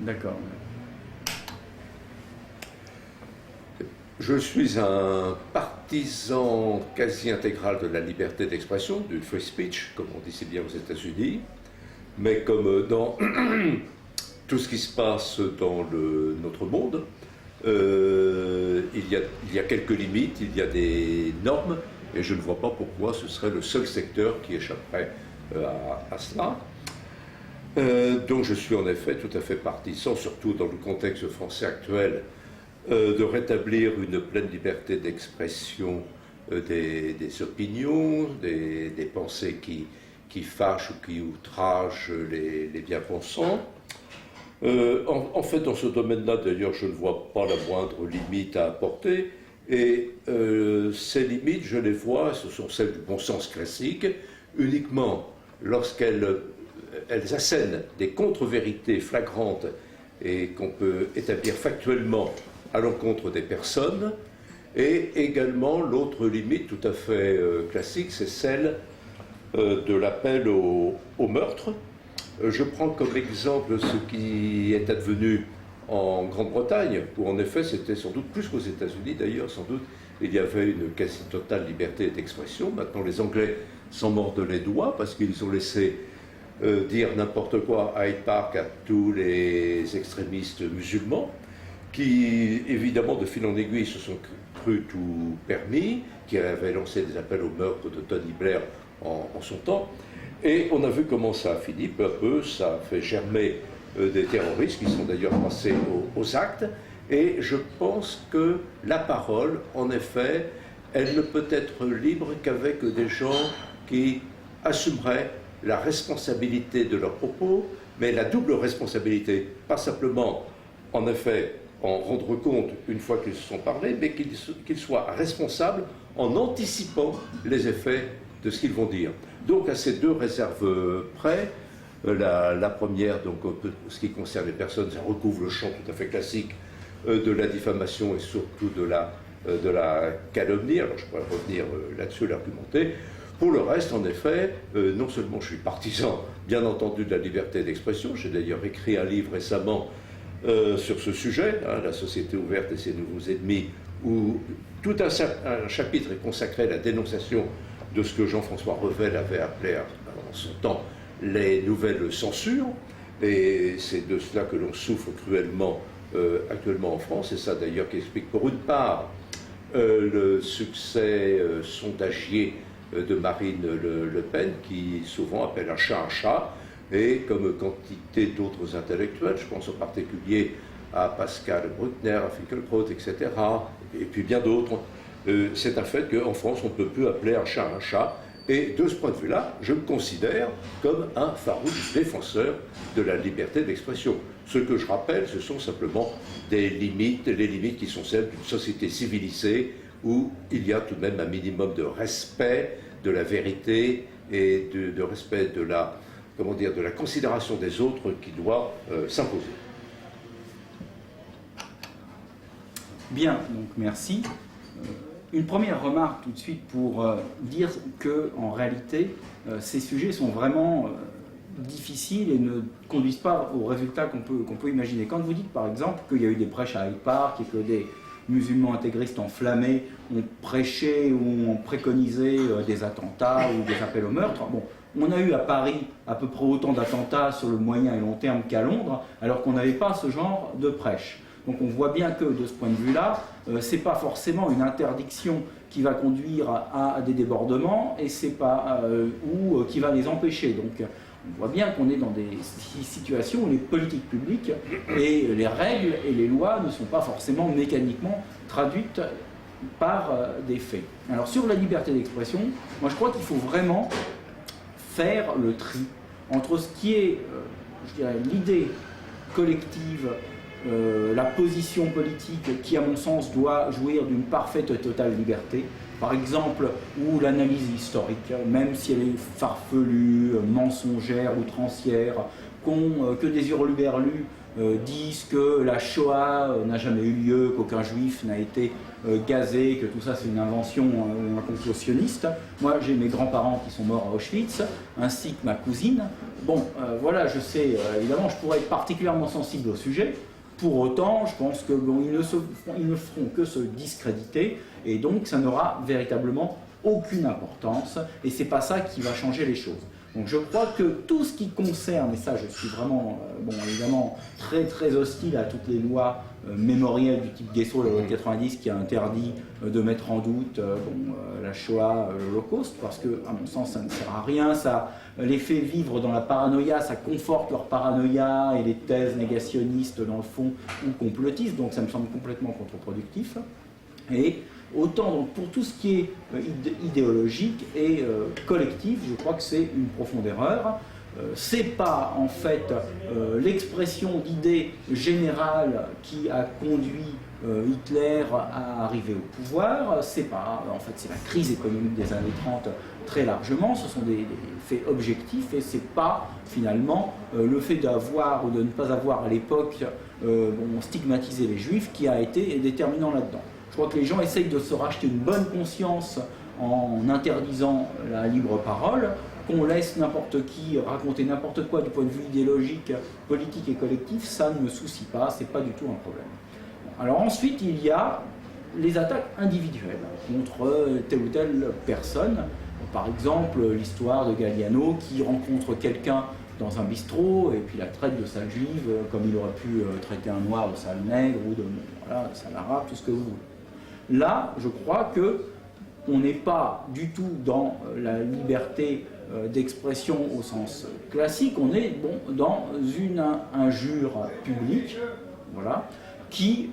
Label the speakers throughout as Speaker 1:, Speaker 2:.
Speaker 1: D'accord.
Speaker 2: Je suis un partisan quasi intégral de la liberté d'expression, du free speech, comme on dit si bien aux États-Unis, mais comme dans tout ce qui se passe dans notre monde, il y a quelques limites, il y a des normes, et je ne vois pas pourquoi ce serait le seul secteur qui échapperait à cela. Donc je suis en effet tout à fait partisan, surtout dans le contexte français actuel, de rétablir une pleine liberté d'expression des opinions, des pensées qui fâchent ou qui outragent les bien-pensants. En fait, dans ce domaine-là, d'ailleurs, je ne vois pas la moindre limite à apporter. Et ces limites, je les vois, ce sont celles du bon sens classique, uniquement lorsqu'elles assènent des contre-vérités flagrantes et qu'on peut établir factuellement à l'encontre des personnes. Et également, l'autre limite tout à fait classique, c'est celle de l'appel au meurtre. Je prends comme exemple ce qui est advenu en Grande-Bretagne, où en effet c'était sans doute plus qu'aux États-Unis d'ailleurs, sans doute il y avait une quasi-totale liberté d'expression. Maintenant les Anglais s'en mordent les doigts parce qu'ils ont laissé dire n'importe quoi à Hyde Park à tous les extrémistes musulmans, qui évidemment de fil en aiguille se sont cru tout permis, qui avaient lancé des appels au meurtre de Tony Blair en son temps. Et on a vu comment ça a fini, peu à peu, ça a fait germer des terroristes qui sont d'ailleurs passés aux actes. Et je pense que la parole, en effet, elle ne peut être libre qu'avec des gens qui assumeraient la responsabilité de leurs propos, mais la double responsabilité, pas simplement, en effet, en rendre compte une fois qu'ils se sont parlé, mais qu'ils soient responsables en anticipant les effets de ce qu'ils vont dire. Donc à ces deux réserves près, la première, donc ce qui concerne les personnes, ça recouvre le champ tout à fait classique de la diffamation et surtout de la calomnie. Alors je pourrais revenir là-dessus, l'argumenter. Pour le reste, en effet, non seulement je suis partisan, bien entendu, de la liberté d'expression, j'ai d'ailleurs écrit un livre récemment sur ce sujet, hein, La société ouverte et ses nouveaux ennemis, où tout un chapitre est consacré à la dénonciation de ce que Jean-François Revel avait appelé en son temps les nouvelles censures, et c'est de cela que l'on souffre cruellement actuellement en France, et ça d'ailleurs qui explique pour une part le succès sondagier de Marine Le Pen, qui souvent appelle un chat, et comme quantité d'autres intellectuels, je pense en particulier à Pascal Bruckner, à Finkielkraut, etc., et puis bien d'autres. C'est un fait qu'en France, on ne peut plus appeler un chat, et de ce point de vue-là, je me considère comme un farouche défenseur de la liberté d'expression. Ce que je rappelle, ce sont simplement des limites, les limites qui sont celles d'une société civilisée, où il y a tout de même un minimum de respect de la vérité et de respect de la considération des autres qui doit s'imposer.
Speaker 1: Bien, donc merci. Une première remarque tout de suite pour dire que en réalité, ces sujets sont vraiment difficiles et ne conduisent pas aux résultats qu'on peut imaginer. Quand vous dites par exemple qu'il y a eu des prêches à Hyde Park et que des musulmans intégristes enflammés ont prêché ou ont préconisé des attentats ou des appels au meurtre, bon, on a eu à Paris à peu près autant d'attentats sur le moyen et long terme qu'à Londres, alors qu'on n'avait pas ce genre de prêche. Donc on voit bien que de ce point de vue-là, c'est pas forcément une interdiction qui va conduire à des débordements et c'est pas ou qui va les empêcher. Donc on voit bien qu'on est dans des situations où les politiques publiques et les règles et les lois ne sont pas forcément mécaniquement traduites par des faits. Alors sur la liberté d'expression, moi je crois qu'il faut vraiment faire le tri entre ce qui est, je dirais, l'idée collective, la position politique qui, à mon sens, doit jouir d'une parfaite et totale liberté, par exemple, ou l'analyse historique, même si elle est farfelue, mensongère, outrancière, que des hurluberlus disent que la Shoah n'a jamais eu lieu, qu'aucun juif n'a été gazé, que tout ça c'est une invention ou un complot sioniste. Moi j'ai mes grands-parents qui sont morts à Auschwitz, ainsi que ma cousine. Bon, voilà, je sais, évidemment, je pourrais être particulièrement sensible au sujet. Pour autant, je pense que bon, ils ne feront que se discréditer, et donc ça n'aura véritablement aucune importance, et c'est pas ça qui va changer les choses. Donc je crois que tout ce qui concerne, et ça je suis vraiment, bon évidemment, très hostile à toutes les lois mémorielles du type Guesso, la loi de 90, qui a interdit de mettre en doute la Shoah, l'Holocauste, parce que, à mon sens, ça ne sert à rien, ça les fait vivre dans la paranoïa, ça conforte leur paranoïa et les thèses négationnistes dans le fond ou complotistes, donc ça me semble complètement contre-productif. Et autant donc, pour tout ce qui est idéologique et collectif, je crois que c'est une profonde erreur. C'est pas en fait l'expression d'idées générales qui a conduit Hitler à arriver au pouvoir, c'est pas, en fait c'est la crise économique des années 30 très largement, ce sont des faits objectifs et c'est pas finalement le fait d'avoir ou de ne pas avoir à l'époque stigmatisé les juifs qui a été déterminant là-dedans. Je crois que les gens essayent de se racheter une bonne conscience en interdisant la libre parole, qu'on laisse n'importe qui raconter n'importe quoi du point de vue idéologique, politique et collectif, ça ne me soucie pas, c'est pas du tout un problème. Alors ensuite, il y a les attaques individuelles contre telle ou telle personne. Par exemple, l'histoire de Galliano qui rencontre quelqu'un dans un bistrot et puis la traite de sale juive, comme il aurait pu traiter un noir de sale nègre ou de sale arabe, tout ce que vous voulez. Là, je crois que on n'est pas du tout dans la liberté d'expression au sens classique, on est dans une injure publique, voilà, qui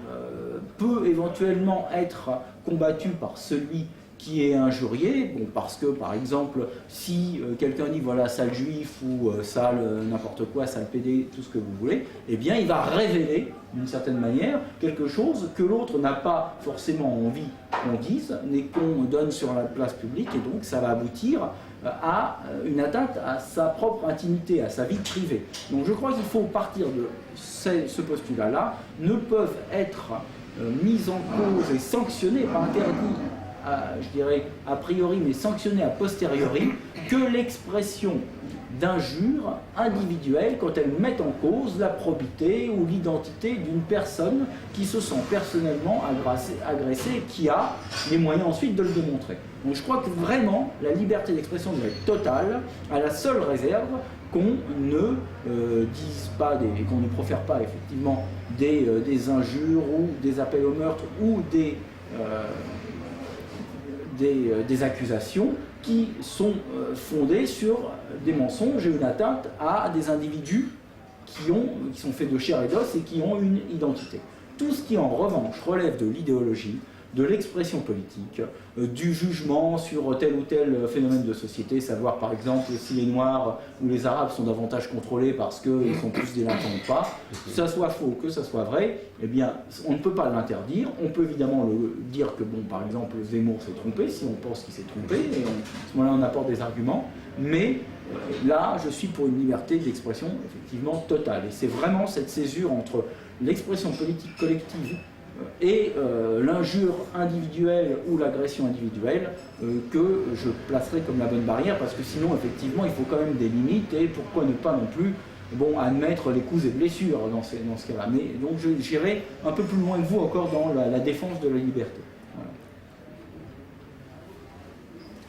Speaker 1: peut éventuellement être combattue par celui qui est injurié, parce que par exemple, si quelqu'un dit voilà sale juif ou sale n'importe quoi, sale pédé, tout ce que vous voulez, eh bien il va révéler d'une certaine manière quelque chose que l'autre n'a pas forcément envie qu'on dise, mais qu'on donne sur la place publique, et donc ça va aboutir à une atteinte à sa propre intimité, à sa vie privée. Donc je crois qu'il faut partir de ce postulat-là, ne peuvent être mis en cause et sanctionnés, pas interdits, je dirais a priori, mais sanctionnés a posteriori, que l'expression d'injures individuelles quand elles mettent en cause la probité ou l'identité d'une personne qui se sent personnellement agressée et qui a les moyens ensuite de le démontrer. Donc je crois que vraiment la liberté d'expression doit être totale, à la seule réserve qu'on ne dise pas, qu'on ne profère pas effectivement des injures ou des appels au meurtre ou des accusations qui sont fondées sur des mensonges et une atteinte à des individus qui sont faits de chair et d'os et qui ont une identité. Tout ce qui en revanche relève de l'idéologie, de l'expression politique, du jugement sur tel ou tel phénomène de société, savoir par exemple si les Noirs ou les Arabes sont davantage contrôlés parce qu'ils sont plus délinquants ou pas, que ça soit faux, que ça soit vrai, eh bien on ne peut pas l'interdire. On peut évidemment dire que par exemple Zemmour s'est trompé, si on pense qu'il s'est trompé, et à ce moment-là on apporte des arguments, mais là je suis pour une liberté d'expression effectivement totale. Et c'est vraiment cette césure entre l'expression politique collective et l'injure individuelle ou l'agression individuelle que je placerai comme la bonne barrière, parce que sinon effectivement il faut quand même des limites, et pourquoi ne pas non plus admettre les coups et blessures dans ce cas-là. Mais donc j'irai un peu plus loin que vous encore dans la défense de la liberté.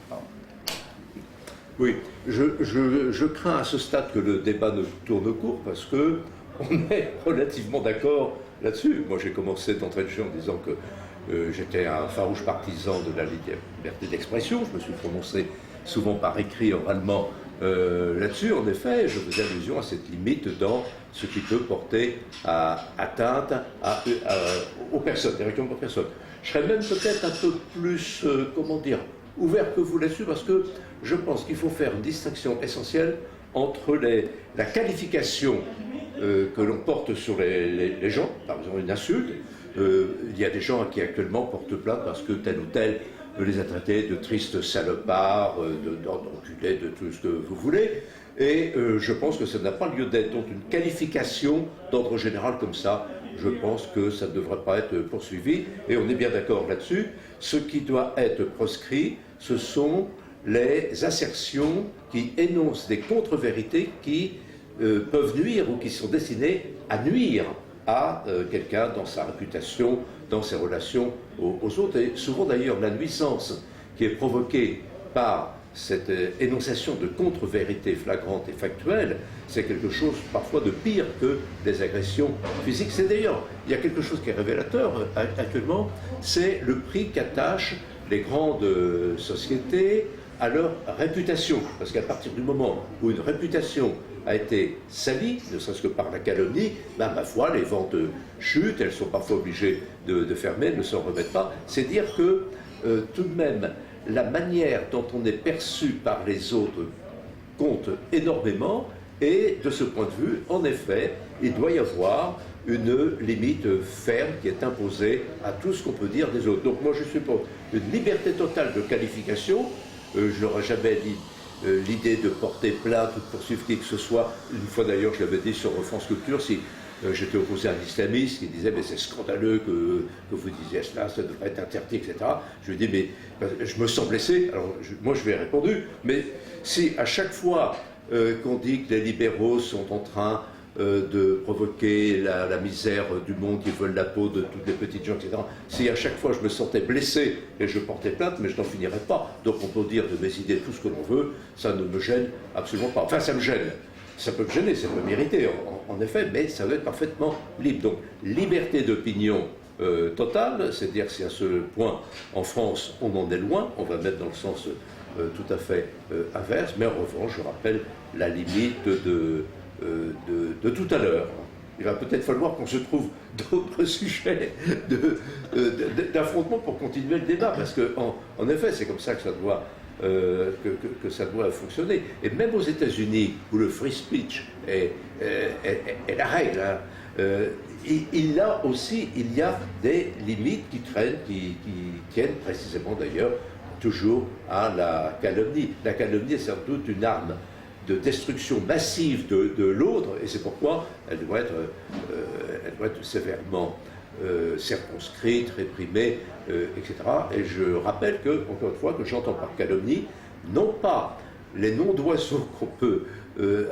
Speaker 1: Voilà.
Speaker 2: Oui, je crains à ce stade que le débat ne tourne court, parce que on est relativement d'accord là-dessus. Moi, j'ai commencé d'entrée de jeu en disant que j'étais un farouche partisan de la liberté d'expression. Je me suis prononcé souvent par écrit, oralement, là-dessus. En effet, je faisais allusion à cette limite dans ce qui peut porter atteinte aux personnes, directement aux personnes. Je serais même peut-être un peu plus, ouvert que vous là-dessus, parce que je pense qu'il faut faire une distinction essentielle entre la qualification que l'on porte sur les gens, par exemple une insulte. Il y a des gens qui actuellement portent plainte parce que tel ou tel les a traités de tristes salopards, d'enculés, de tout ce que vous voulez. Et je pense que ça n'a pas lieu d'être. Donc une qualification d'ordre général comme ça, je pense que ça ne devrait pas être poursuivi. Et on est bien d'accord là-dessus. Ce qui doit être proscrit, ce sont les assertions qui énoncent des contre-vérités qui peuvent nuire ou qui sont destinées à nuire à quelqu'un dans sa réputation, dans ses relations aux autres. Et souvent d'ailleurs, la nuisance qui est provoquée par cette énonciation de contre-vérité flagrante et factuelle, c'est quelque chose parfois de pire que des agressions physiques. C'est d'ailleurs, il y a quelque chose qui est révélateur actuellement, c'est le prix qu'attachent les grandes sociétés à leur réputation. Parce qu'à partir du moment où une réputation a été salie, ne serait-ce que par la calomnie, ben, ma foi, les ventes chutent, elles sont parfois obligées de fermer, elles ne s'en remettent pas. C'est dire que tout de même, la manière dont on est perçu par les autres compte énormément, et de ce point de vue, en effet, il doit y avoir une limite ferme qui est imposée à tout ce qu'on peut dire des autres. Donc moi je suis pour une liberté totale de qualification. Je n'aurais jamais dit l'idée de porter plainte ou de poursuivre qui que ce soit. Une fois d'ailleurs, je l'avais dit sur France Culture, si j'étais opposé à un islamiste qui disait mais c'est scandaleux que vous disiez cela, ça devrait être interdit, etc. Je lui ai dit mais je me sens blessé. Alors moi je lui ai répondu, mais si à chaque fois qu'on dit que les libéraux sont en train de provoquer la misère du monde, qui veulent la peau de toutes les petites gens, etc. Si à chaque fois je me sentais blessé et je portais plainte, mais je n'en finirais pas. Donc on peut dire de mes idées tout ce que l'on veut, ça ne me gêne absolument pas. Enfin ça me gêne, ça peut me gêner, ça peut m'irriter en effet, mais ça doit être parfaitement libre. Donc liberté d'opinion totale, c'est-à-dire si à ce point en France on en est loin, on va mettre dans le sens tout à fait inverse, mais en revanche je rappelle la limite de tout à l'heure. Il va peut-être falloir qu'on se trouve d'autres sujets d'affrontement pour continuer le débat, parce qu'en effet, c'est comme ça que ça doit, que ça doit fonctionner. Et même aux États-Unis, où le free speech est la règle, hein, il y a des limites qui traînent, qui tiennent précisément d'ailleurs toujours à la calomnie. La calomnie est sans doute une arme de destruction massive de l'autre, et c'est pourquoi elle doit être sévèrement circonscrite, réprimée, etc. Et je rappelle que, encore une fois, que j'entends par calomnie, non pas les noms d'oiseaux qu'on peut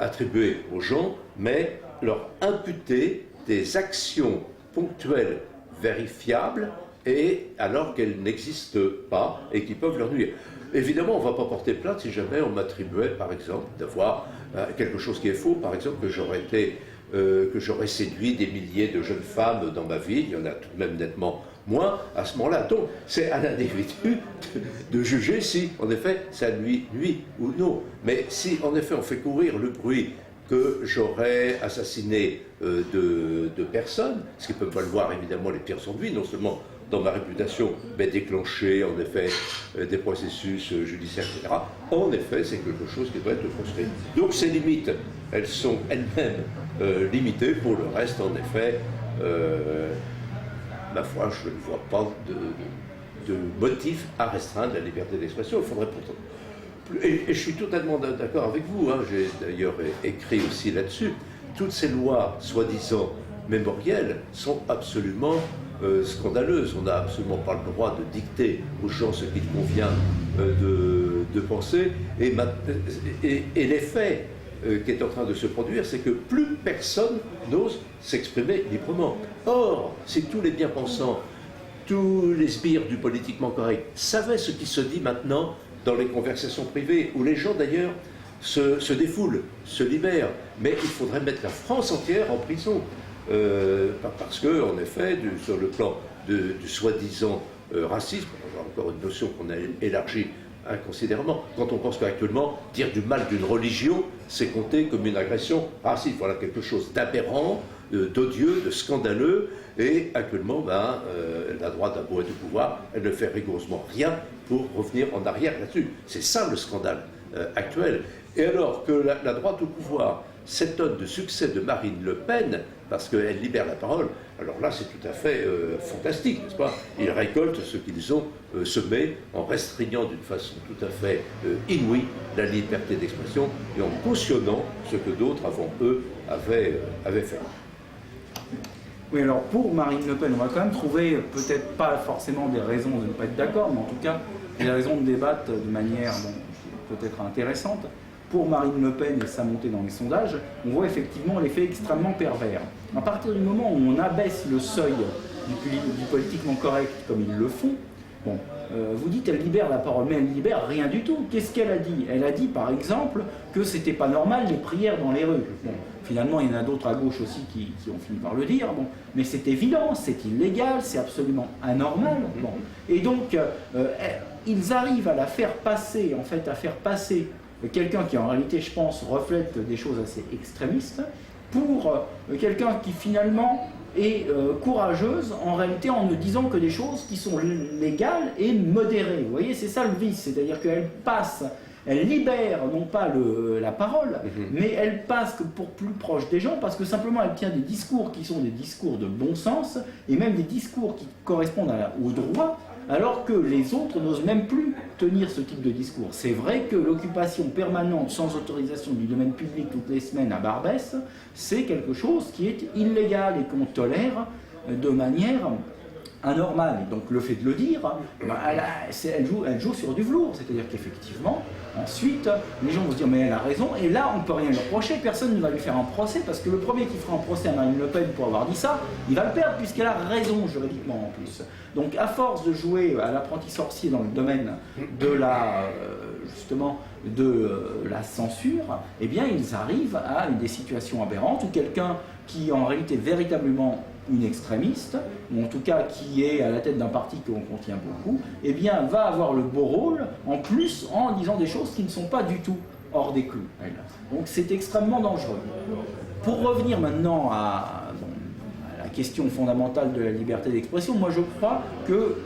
Speaker 2: attribuer aux gens, mais leur imputer des actions ponctuelles vérifiables, et alors qu'elles n'existent pas et qui peuvent leur nuire. Évidemment, on ne va pas porter plainte si jamais on m'attribuait, par exemple, d'avoir quelque chose qui est faux, par exemple, que j'aurais séduit des milliers de jeunes femmes dans ma vie, il y en a tout de même nettement moins à ce moment-là. Donc, c'est à l'individu de juger si, en effet, ça lui nuit ou non. Mais si, en effet, on fait courir le bruit que j'aurais assassiné de personnes, ce qui peut valoir évidemment les pires ennuis, non seulement dans ma réputation, mais déclencher en effet des processus judiciaires, etc. En effet, c'est quelque chose qui doit être proscrit. Donc ces limites, elles sont elles-mêmes limitées. Pour le reste, en effet, ma foi, je ne vois pas de motif à restreindre la liberté d'expression. Il faudrait pourtant... Et je suis totalement d'accord avec vous, hein, j'ai d'ailleurs écrit aussi là-dessus. Toutes ces lois, soi-disant mémorielles, sont absolument scandaleuse. On n'a absolument pas le droit de dicter aux gens ce qu'il convient de penser. Et l'effet qui est en train de se produire, c'est que plus personne n'ose s'exprimer librement. Or, si tous les bien-pensants, tous les sbires du politiquement correct savaient ce qui se dit maintenant dans les conversations privées, où les gens d'ailleurs se défoulent, se libèrent, mais il faudrait mettre la France entière en prison. Parce que, en effet, sur le plan du soi-disant racisme, encore une notion qu'on a élargie inconsidérément, quand on pense qu'actuellement, dire du mal d'une religion, c'est compté comme une agression raciste. Voilà quelque chose d'aberrant, d'odieux, de scandaleux, et actuellement, la droite a beau être au pouvoir, elle ne fait rigoureusement rien pour revenir en arrière là-dessus. C'est ça le scandale actuel. Et alors que la droite au pouvoir s'étonne du succès de Marine Le Pen parce qu'elle libère la parole, alors là c'est tout à fait fantastique, n'est-ce pas? Ils récoltent ce qu'ils ont semé en restreignant d'une façon tout à fait inouïe la liberté d'expression et en cautionnant ce que d'autres avant eux avaient fait.
Speaker 1: Oui, alors pour Marine Le Pen, on va quand même trouver peut-être pas forcément des raisons de ne pas être d'accord, mais en tout cas des raisons de débattre de manière peut-être intéressante. Pour Marine Le Pen et sa montée dans les sondages, on voit effectivement l'effet extrêmement pervers. À partir du moment où on abaisse le seuil du politiquement correct comme ils le font, bon, vous dites elle libère la parole, mais elle libère rien du tout. Qu'est-ce qu'elle a dit? Elle a dit par exemple que c'était pas normal les prières dans les rues. Bon, finalement il y en a d'autres à gauche aussi qui ont fini par le dire, bon, mais c'est évident, c'est illégal, c'est absolument anormal. Bon. Et donc ils arrivent à la faire passer, en fait à faire passer quelqu'un qui en réalité je pense reflète des choses assez extrémistes pour quelqu'un qui finalement est courageuse en réalité en ne disant que des choses qui sont légales et modérées. Vous voyez, c'est ça le vice, c'est-à-dire qu'elle passe, elle libère non pas la parole, mais elle passe pour plus proche des gens parce que simplement elle tient des discours qui sont des discours de bon sens et même des discours qui correspondent au droit, alors que les autres n'osent même plus tenir ce type de discours. C'est vrai que l'occupation permanente sans autorisation du domaine public toutes les semaines à Barbès, c'est quelque chose qui est illégal et qu'on tolère de manière anormale. Et donc le fait de le dire, elle joue sur du velours, c'est-à-dire qu'effectivement, ensuite, les gens vont se dire mais elle a raison, et là on ne peut rien lui reprocher, personne ne va lui faire un procès, parce que le premier qui fera un procès à Marine Le Pen pour avoir dit ça, il va le perdre puisqu'elle a raison juridiquement en plus. Donc à force de jouer à l'apprenti sorcier dans le domaine de la, justement, de la censure, eh bien ils arrivent à des situations aberrantes où quelqu'un qui en réalité véritablement une extrémiste, ou en tout cas qui est à la tête d'un parti que l'on contient beaucoup, eh bien va avoir le beau rôle, en plus en disant des choses qui ne sont pas du tout hors des clous. Donc c'est extrêmement dangereux. Pour revenir maintenant à la question fondamentale de la liberté d'expression, moi je crois que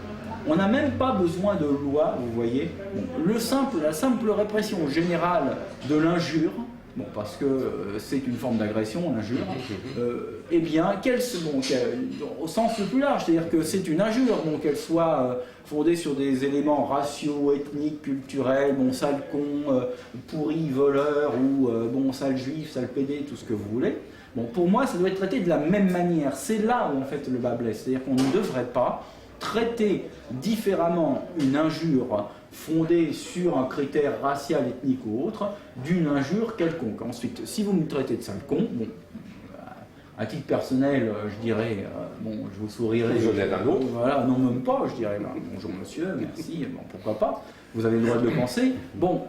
Speaker 1: on n'a même pas besoin de loi, vous voyez. Bon, la simple répression générale de l'injure, bon, parce que c'est une forme d'agression, l'injure, eh bien, au sens le plus large, c'est-à-dire que c'est une injure, bon, qu'elle soit fondée sur des éléments raciaux, ethniques, culturels, bon, sale con, pourri, voleur, ou bon, sale juif, sale pédé, tout ce que vous voulez. Bon, pour moi, ça doit être traité de la même manière. C'est là où, en fait, le bas blesse. C'est-à-dire qu'on ne devrait pas traiter différemment une injure fondée sur un critère racial, ethnique ou autre, d'une injure quelconque. Ensuite, si vous me traitez de sale con, bon, à titre personnel, je dirais, bon, je vous sourirai.
Speaker 2: Vous en êtes un autre.
Speaker 1: Voilà, non, même pas, je dirais, bonjour monsieur, merci, bon, pourquoi pas, vous avez le droit de le penser. Bon,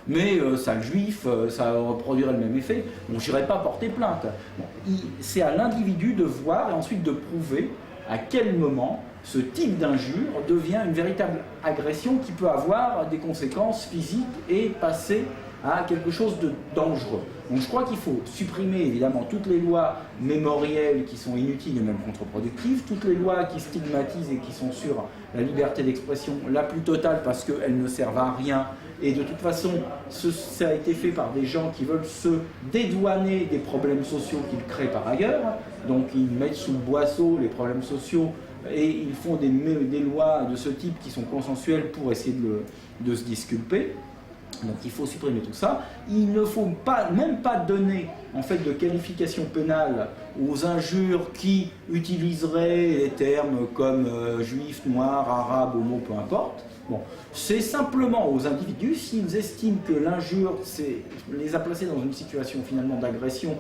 Speaker 1: mais sale juif, ça reproduirait le même effet, bon, je n'irai pas porter plainte. Bon, c'est à l'individu de voir et ensuite de prouver à quel moment ce type d'injure devient une véritable agression qui peut avoir des conséquences physiques et passer à quelque chose de dangereux. Donc je crois qu'il faut supprimer évidemment toutes les lois mémorielles qui sont inutiles et même contre-productives, toutes les lois qui stigmatisent et qui sont sur la liberté d'expression la plus totale parce qu'elles ne servent à rien. Et de toute façon, ça a été fait par des gens qui veulent se dédouaner des problèmes sociaux qu'ils créent par ailleurs. Donc ils mettent sous le boisseau les problèmes sociaux et ils font des lois de ce type qui sont consensuelles pour essayer de se disculper. Donc il faut supprimer tout ça. Il ne faut même pas donner en fait de qualification pénale aux injures qui utiliseraient les termes comme juif, noir, arabe, homo, peu importe. Bon, c'est simplement aux individus, s'ils estiment que l'injure les a placés dans une situation finalement d'agression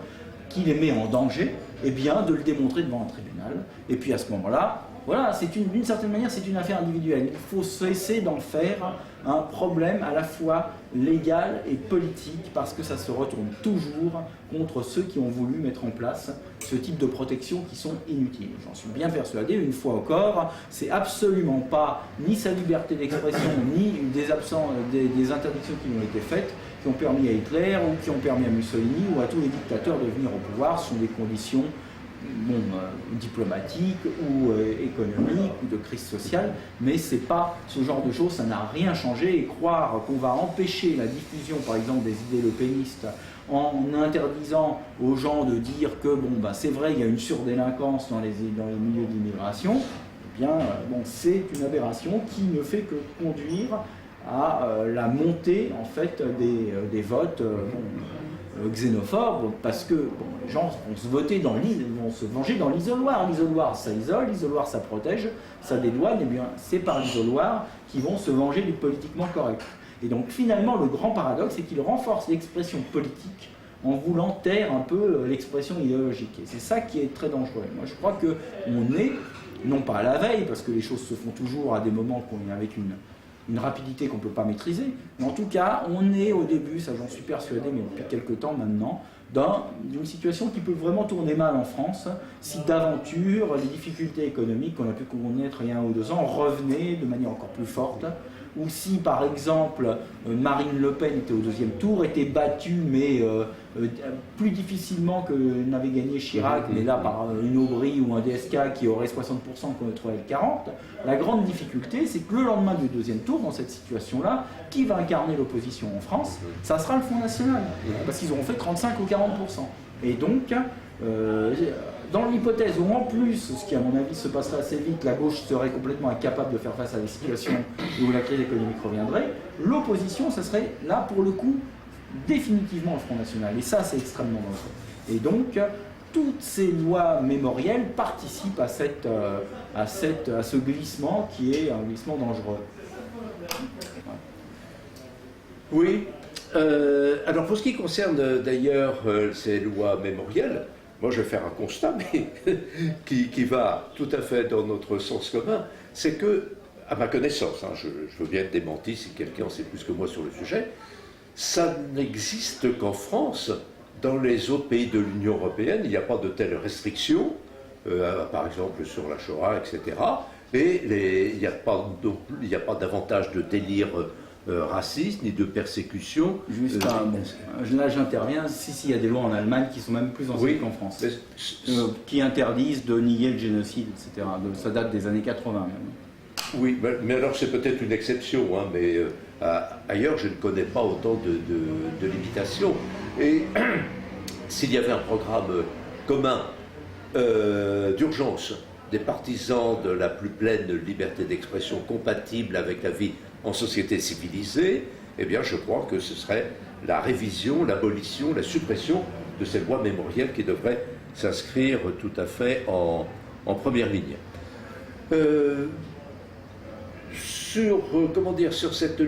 Speaker 1: qui les met en danger, eh bien de le démontrer devant un tribunal. Et puis à ce moment-là, voilà, d'une certaine manière, c'est une affaire individuelle. Il faut cesser d'en faire un problème à la fois légal et politique, parce que ça se retourne toujours contre ceux qui ont voulu mettre en place ce type de protection qui sont inutiles. J'en suis bien persuadé, une fois encore, c'est absolument pas ni sa liberté d'expression, ni des interdictions qui ont été faites, qui ont permis à Hitler, ou qui ont permis à Mussolini, ou à tous les dictateurs de venir au pouvoir. Ce sont des conditions diplomatique ou économique ou de crise sociale, mais c'est pas ce genre de choses, ça n'a rien changé. Et croire qu'on va empêcher la diffusion, par exemple, des idées lepénistes en interdisant aux gens de dire que c'est vrai, il y a une surdélinquance dans les milieux d'immigration, eh bien, c'est une aberration qui ne fait que conduire à la montée en fait des votes xénophobes, parce que les gens vont se venger dans l'isoloir. L'isoloir, ça isole, l'isoloir, ça protège, ça dédouane, et bien c'est par l'isoloir qu'ils vont se venger du politiquement correct. Et donc finalement, le grand paradoxe, c'est qu'il renforce l'expression politique en voulant taire un peu l'expression idéologique. Et c'est ça qui est très dangereux. Moi, je crois qu'on est, non pas à la veille, parce que les choses se font toujours à des moments avec une rapidité qu'on ne peut pas maîtriser, mais en tout cas, on est au début, ça j'en suis persuadé, mais depuis quelques temps maintenant, d'une situation qui peut vraiment tourner mal en France, si d'aventure les difficultés économiques qu'on a pu connaître il y a 1 ou 2 ans revenaient de manière encore plus forte, ou si par exemple Marine Le Pen était au 2e tour, était battue mais plus difficilement que n'avait gagné Chirac, mais là par une Aubry ou un DSK qui aurait 60% qu'on ne trouvait le 40%. La grande difficulté, c'est que le lendemain du 2e tour, dans cette situation-là, qui va incarner l'opposition en France? Ça sera le Front National, parce qu'ils auront fait 35 ou 40%. Et donc, dans l'hypothèse où en plus, ce qui à mon avis se passerait assez vite, la gauche serait complètement incapable de faire face à des situations où la crise économique reviendrait, l'opposition, ça serait là pour le coup définitivement le Front National. Et ça, c'est extrêmement dangereux. Et donc, toutes ces lois mémorielles participent à ce glissement qui est un glissement dangereux.
Speaker 2: Oui. Alors pour ce qui concerne d'ailleurs ces lois mémorielles, moi je vais faire un constat, mais qui va tout à fait dans notre sens commun, c'est que, à ma connaissance, je veux bien être démenti si quelqu'un en sait plus que moi sur le sujet, ça n'existe qu'en France. Dans les autres pays de l'Union européenne, il n'y a pas de telles restrictions, par exemple sur la Shoah, etc. Et il n'y a pas davantage de délire raciste, ni de persécution.
Speaker 1: Juste là j'interviens, il y a des lois en Allemagne qui sont même plus anciennes qu'en France, qui interdisent de nier le génocide, etc. Ça date des années 80 même.
Speaker 2: Oui, mais alors c'est peut-être une exception, mais ailleurs je ne connais pas autant de limitations. Et s'il y avait un programme commun d'urgence des partisans de la plus pleine liberté d'expression compatible avec la vie en société civilisée, eh bien je crois que ce serait la révision, l'abolition, la suppression de ces lois mémorielles qui devraient s'inscrire tout à fait en première ligne. Sur cette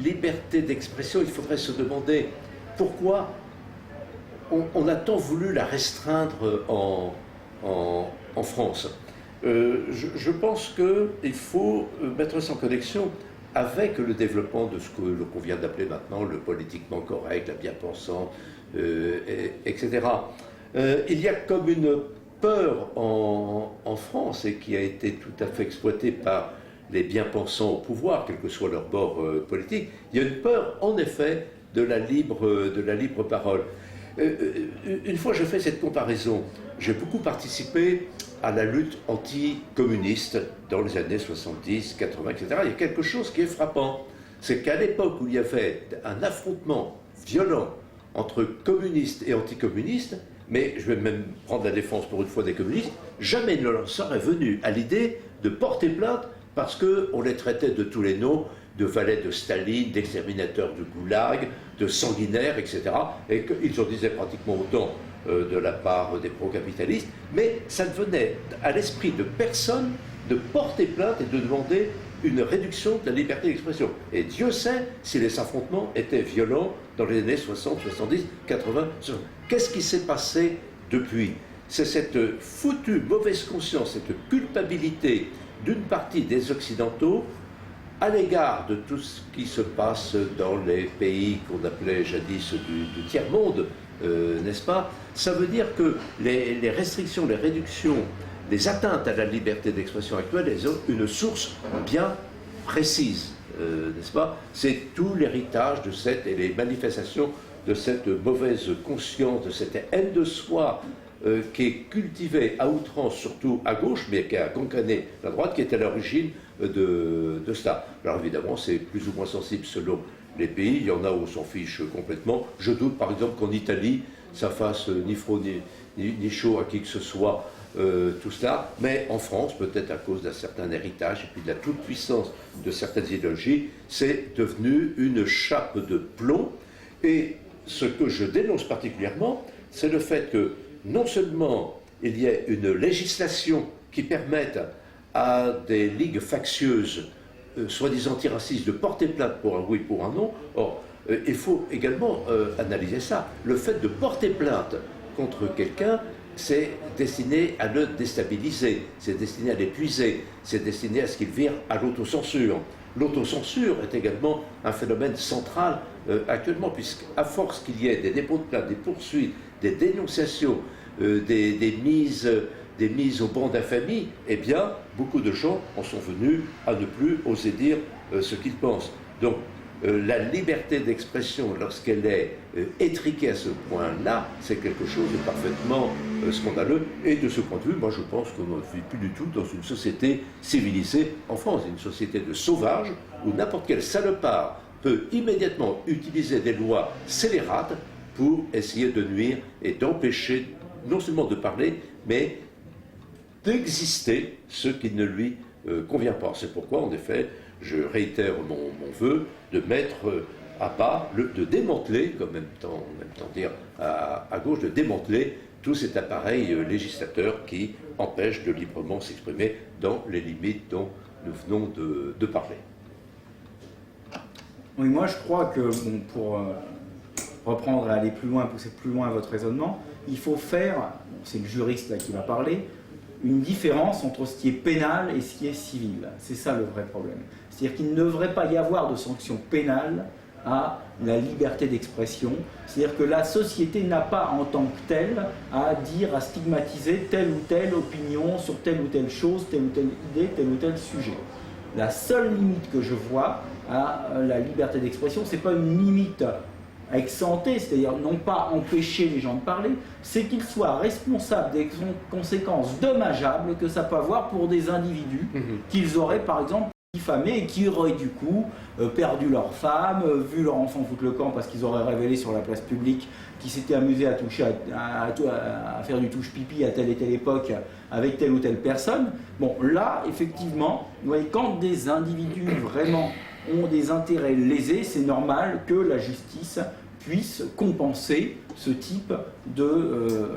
Speaker 2: liberté d'expression, il faudrait se demander pourquoi on a tant voulu la restreindre en France. Je pense qu'il faut mettre ça en connexion avec le développement de ce qu'on vient d'appeler maintenant le politiquement correct, la bien-pensant, etc. Il y a comme une peur en France, et qui a été tout à fait exploitée par les bien-pensants au pouvoir, quel que soit leur bord politique. Il y a une peur, en effet, de la libre parole. Une fois je fais cette comparaison, j'ai beaucoup participé à la lutte anticommuniste dans les années 70, 80, etc. Il y a quelque chose qui est frappant, c'est qu'à l'époque où il y avait un affrontement violent entre communistes et anticommunistes, mais je vais même prendre la défense pour une fois des communistes, jamais ne leur serait venu à l'idée de porter plainte parce qu'on les traitait de tous les noms, de valets de Staline, d'exterminateurs du goulag, de sanguinaires, etc. Et qu'ils en disaient pratiquement autant de la part des pro-capitalistes, mais ça ne venait à l'esprit de personne de porter plainte et de demander une réduction de la liberté d'expression. Et Dieu sait si les affrontements étaient violents dans les années 60, 70, 80. Qu'est-ce qui s'est passé depuis? C'est cette foutue mauvaise conscience, cette culpabilité d'une partie des Occidentaux à l'égard de tout ce qui se passe dans les pays qu'on appelait jadis du tiers-monde, n'est-ce pas? Ça veut dire que les restrictions, les réductions, les atteintes à la liberté d'expression actuelle, elles ont une source bien précise, n'est-ce pas? C'est tout l'héritage et les manifestations de cette mauvaise conscience, de cette haine de soi qui est cultivée à outrance, surtout à gauche, mais qui a cancané la droite, qui est à l'origine de cela. Alors évidemment, c'est plus ou moins sensible selon les pays. Il y en a où on s'en fiche complètement. Je doute par exemple qu'en Italie, ça fasse ni froid ni chaud à qui que ce soit, tout cela. Mais en France, peut-être à cause d'un certain héritage et puis de la toute-puissance de certaines idéologies, c'est devenu une chape de plomb. Et ce que je dénonce particulièrement, c'est le fait que non seulement il y ait une législation qui permette à des ligues factieuses, soi-disant antiracistes, de porter plainte pour un oui, pour un non. Or, il faut également analyser ça. Le fait de porter plainte contre quelqu'un, c'est destiné à le déstabiliser, c'est destiné à l'épuiser, c'est destiné à ce qu'il vire à l'autocensure. L'autocensure est également un phénomène central actuellement, puisqu'à force qu'il y ait des dépôts de plainte, des poursuites, des dénonciations, des mises au banc d'infamie, eh bien, beaucoup de gens en sont venus à ne plus oser dire ce qu'ils pensent. Donc, la liberté d'expression, lorsqu'elle est étriquée à ce point-là, c'est quelque chose de parfaitement scandaleux. Et de ce point de vue, moi je pense qu'on ne vit plus du tout dans une société civilisée en France, une société de sauvages, où n'importe quel salopard peut immédiatement utiliser des lois scélérates pour essayer de nuire et d'empêcher non seulement de parler, mais d'exister ce qui ne lui convient pas. C'est pourquoi, en effet, je réitère mon vœu de mettre à bas, de démanteler, comme en même temps dire à gauche, de démanteler tout cet appareil législateur qui empêche de librement s'exprimer dans les limites dont nous venons de parler.
Speaker 1: Oui, moi je crois que, bon, pour reprendre et aller plus loin, pousser plus loin votre raisonnement, il faut faire, c'est le juriste là qui va parler, une différence entre ce qui est pénal et ce qui est civil. C'est ça le vrai problème. C'est-à-dire qu'il ne devrait pas y avoir de sanction pénale à la liberté d'expression. C'est-à-dire que la société n'a pas en tant que telle à dire, à stigmatiser telle ou telle opinion sur telle ou telle chose, telle ou telle idée, tel ou tel sujet. La seule limite que je vois à la liberté d'expression, c'est pas une limite ex ante, c'est-à-dire non pas empêcher les gens de parler, c'est qu'ils soient responsables des conséquences dommageables que ça peut avoir pour des individus qu'ils auraient par exemple diffamés et qui auraient du coup perdu leur femme, vu leur enfant foutre le camp parce qu'ils auraient révélé sur la place publique qu'ils s'étaient amusés à toucher, à faire du touche-pipi à telle et telle époque avec telle ou telle personne. Bon, là, effectivement, vous voyez, quand des individus vraiment ont des intérêts lésés, c'est normal que la justice puisse compenser ce type de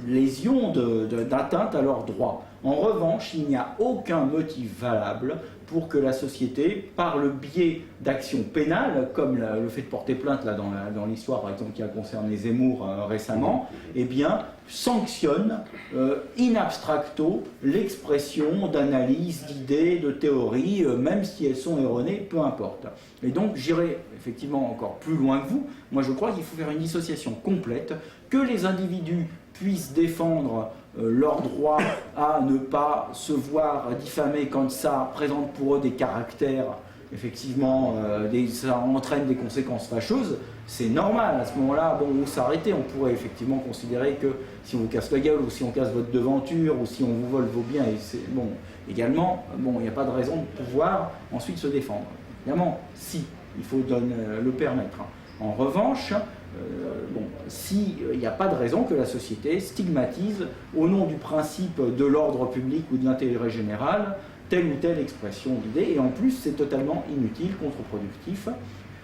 Speaker 1: lésion, d'atteinte à leurs droits. En revanche, il n'y a aucun motif valable pour que la société, par le biais d'actions pénales, comme le fait de porter plainte là, dans l'histoire par exemple qui a concerné Zemmour récemment, eh bien, sanctionne in abstracto l'expression d'analyses, d'idées, de théories, même si elles sont erronées, peu importe. Et donc j'irai effectivement encore plus loin que vous. Moi je crois qu'il faut faire une dissociation complète, que les individus puissent défendre leur droit à ne pas se voir diffamés quand ça présente pour eux des caractères, effectivement, ça entraîne des conséquences fâcheuses, c'est normal. À ce moment-là, bon, on s'arrêter, on pourrait effectivement considérer que si on vous casse la gueule, ou si on casse votre devanture, ou si on vous vole vos biens, et c'est, bon, également, bon, il n'y a pas de raison de pouvoir ensuite se défendre. Évidemment, si, il faut le permettre. En revanche, bon, s'il n'y a pas de raison que la société stigmatise au nom du principe de l'ordre public ou de l'intérêt général telle ou telle expression d'idée, et en plus c'est totalement inutile, contre-productif.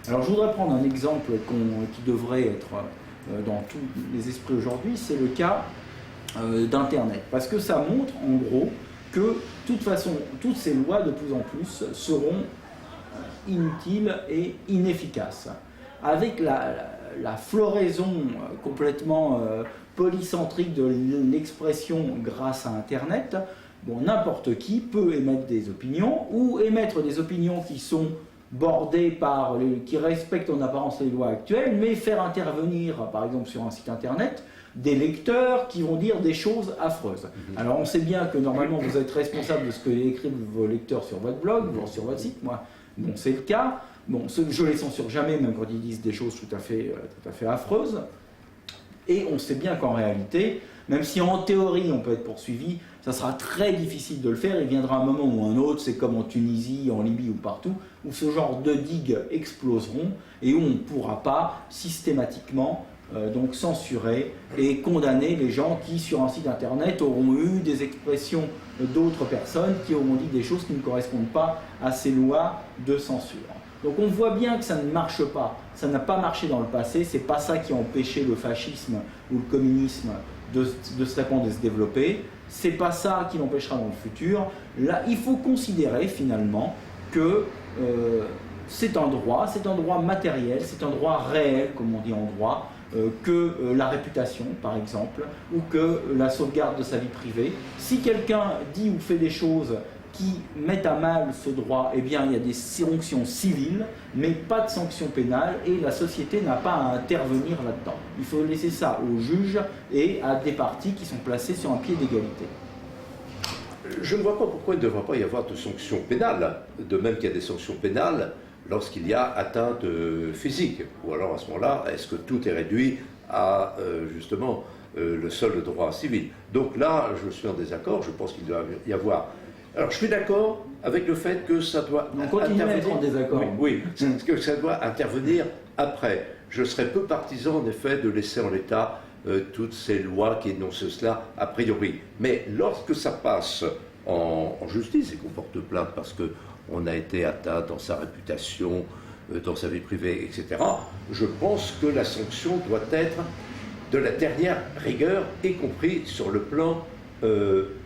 Speaker 1: Alors je voudrais prendre un exemple qui devrait être dans tous les esprits aujourd'hui, c'est le cas d'Internet, parce que ça montre en gros que de toute façon toutes ces lois de plus en plus seront inutiles et inefficaces. Avec la floraison complètement polycentrique de l'expression grâce à Internet, bon, n'importe qui peut émettre des opinions, ou émettre des opinions qui sont bordées par, qui respectent en apparence les lois actuelles, mais faire intervenir, par exemple sur un site Internet, des lecteurs qui vont dire des choses affreuses. Alors on sait bien que normalement vous êtes responsable de ce que écrivent vos lecteurs sur votre blog, ou sur votre site, moi, bon, c'est le cas. Bon, je ne les censure jamais, même quand ils disent des choses tout à fait affreuses. Et on sait bien qu'en réalité, même si en théorie on peut être poursuivi, ça sera très difficile de le faire. Il viendra un moment ou un autre, c'est comme en Tunisie, en Libye ou partout, où ce genre de digues exploseront et où on ne pourra pas systématiquement donc censurer et condamner les gens qui, sur un site internet, auront eu des expressions d'autres personnes qui auront dit des choses qui ne correspondent pas à ces lois de censure. Donc on voit bien que ça ne marche pas, ça n'a pas marché dans le passé, c'est pas ça qui a empêché le fascisme ou le communisme de se répandre et se développer, c'est pas ça qui l'empêchera dans le futur. Là, il faut considérer finalement que c'est un droit matériel, c'est un droit réel, comme on dit en droit, que la réputation, par exemple, ou que la sauvegarde de sa vie privée. Si quelqu'un dit ou fait des choses qui mettent à mal ce droit, eh bien, il y a des sanctions civiles, mais pas de sanctions pénales, et la société n'a pas à intervenir là-dedans. Il faut laisser ça aux juges et à des parties qui sont placées sur un pied d'égalité.
Speaker 2: Je ne vois pas pourquoi il ne devrait pas y avoir de sanctions pénales, de même qu'il y a des sanctions pénales lorsqu'il y a atteinte physique. Ou alors à ce moment-là, est-ce que tout est réduit à justement le seul droit civil? Donc là, je suis en désaccord, je pense qu'il doit y avoir... Alors je suis d'accord avec le fait que ça doit
Speaker 1: intervenir... à être en désaccord.
Speaker 2: Oui, que ça doit intervenir après. Je serais peu partisan en effet de laisser en l'état toutes ces lois qui énoncent cela a priori. Mais lorsque ça passe en justice et qu'on porte plainte parce qu'on a été atteint dans sa réputation, dans sa vie privée, etc., je pense que la sanction doit être de la dernière rigueur, y compris sur le plan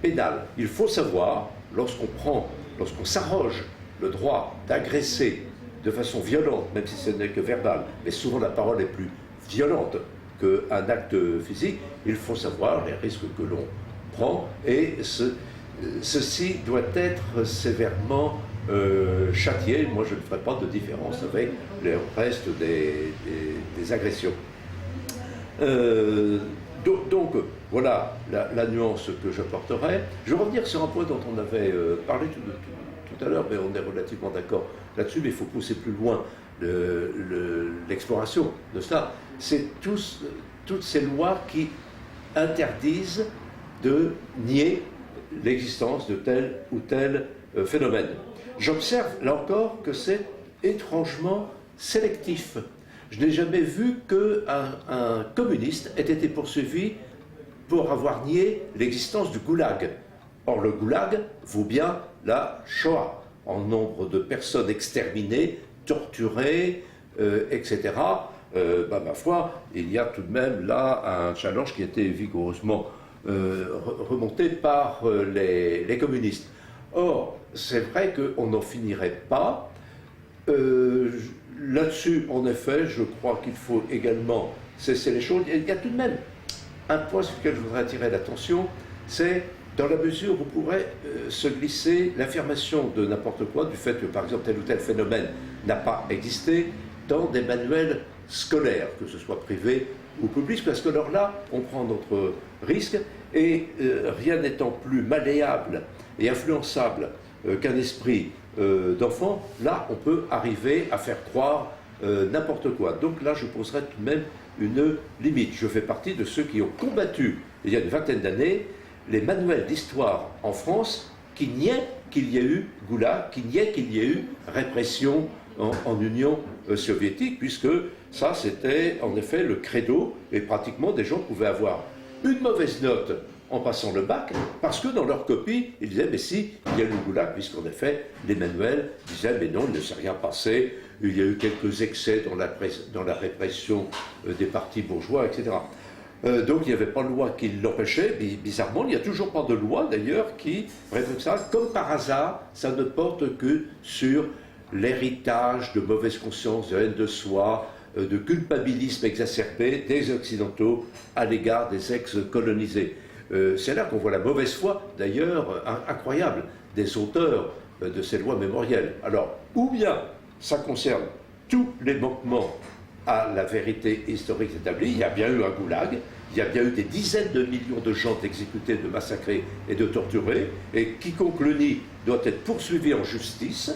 Speaker 2: pénal. Il faut savoir, lorsqu'on s'arroge le droit d'agresser de façon violente, même si ce n'est que verbal, mais souvent la parole est plus violente qu'un acte physique, il faut savoir les risques que l'on prend et ceci doit être sévèrement châtié. Moi, je ne ferai pas de différence avec le reste des agressions. Donc, voilà la nuance que j'apporterai. Je vais revenir sur un point dont on avait parlé tout à l'heure, mais on est relativement d'accord là-dessus, mais il faut pousser plus loin l'exploration de cela. C'est toutes ces lois qui interdisent de nier l'existence de tel ou tel phénomène. J'observe, là encore, que c'est étrangement sélectif. Je n'ai jamais vu qu'un communiste ait été poursuivi pour avoir nié l'existence du goulag. Or, le goulag vaut bien la Shoah, en nombre de personnes exterminées, torturées, etc. Ma foi, il y a tout de même là un challenge qui a été vigoureusement remonté par les communistes. Or, c'est vrai qu'on n'en finirait pas. Là-dessus, en effet, je crois qu'il faut également cesser les choses. Il y a tout de même un point sur lequel je voudrais attirer l'attention, c'est dans la mesure où pourrait se glisser l'affirmation de n'importe quoi, du fait que, par exemple, tel ou tel phénomène n'a pas existé dans des manuels scolaires, que ce soit privés ou publics, parce que alors là, on prend notre risque, et rien n'étant plus malléable et influençable qu'un esprit d'enfant, là, on peut arriver à faire croire n'importe quoi. Donc là, je poserai tout de même une limite. Je fais partie de ceux qui ont combattu, il y a une vingtaine d'années, les manuels d'histoire en France qui niaient qu'il y ait eu goulag, qui niaient qu'il y ait eu répression en Union soviétique, puisque ça, c'était en effet le credo, et pratiquement des gens pouvaient avoir une mauvaise note en passant le bac, parce que dans leur copie, ils disaient, mais si, il y a eu le goulag, puisqu'en effet, les manuels disaient, mais non, il ne s'est rien passé, il y a eu quelques excès dans la répression des partis bourgeois, etc. Donc il n'y avait pas de loi qui l'empêchait, mais bizarrement, il n'y a toujours pas de loi d'ailleurs qui prévoit ça. Comme par hasard, ça ne porte que sur l'héritage de mauvaise conscience, de haine de soi, de culpabilisme exacerbé des Occidentaux à l'égard des ex-colonisés. C'est là qu'on voit la mauvaise foi, d'ailleurs, incroyable, des auteurs de ces lois mémorielles. Alors, ou bien ça concerne tous les manquements à la vérité historique établie, il y a bien eu un goulag, il y a bien eu des dizaines de millions de gens exécutés, de massacrés et de torturés, et quiconque le nie doit être poursuivi en justice,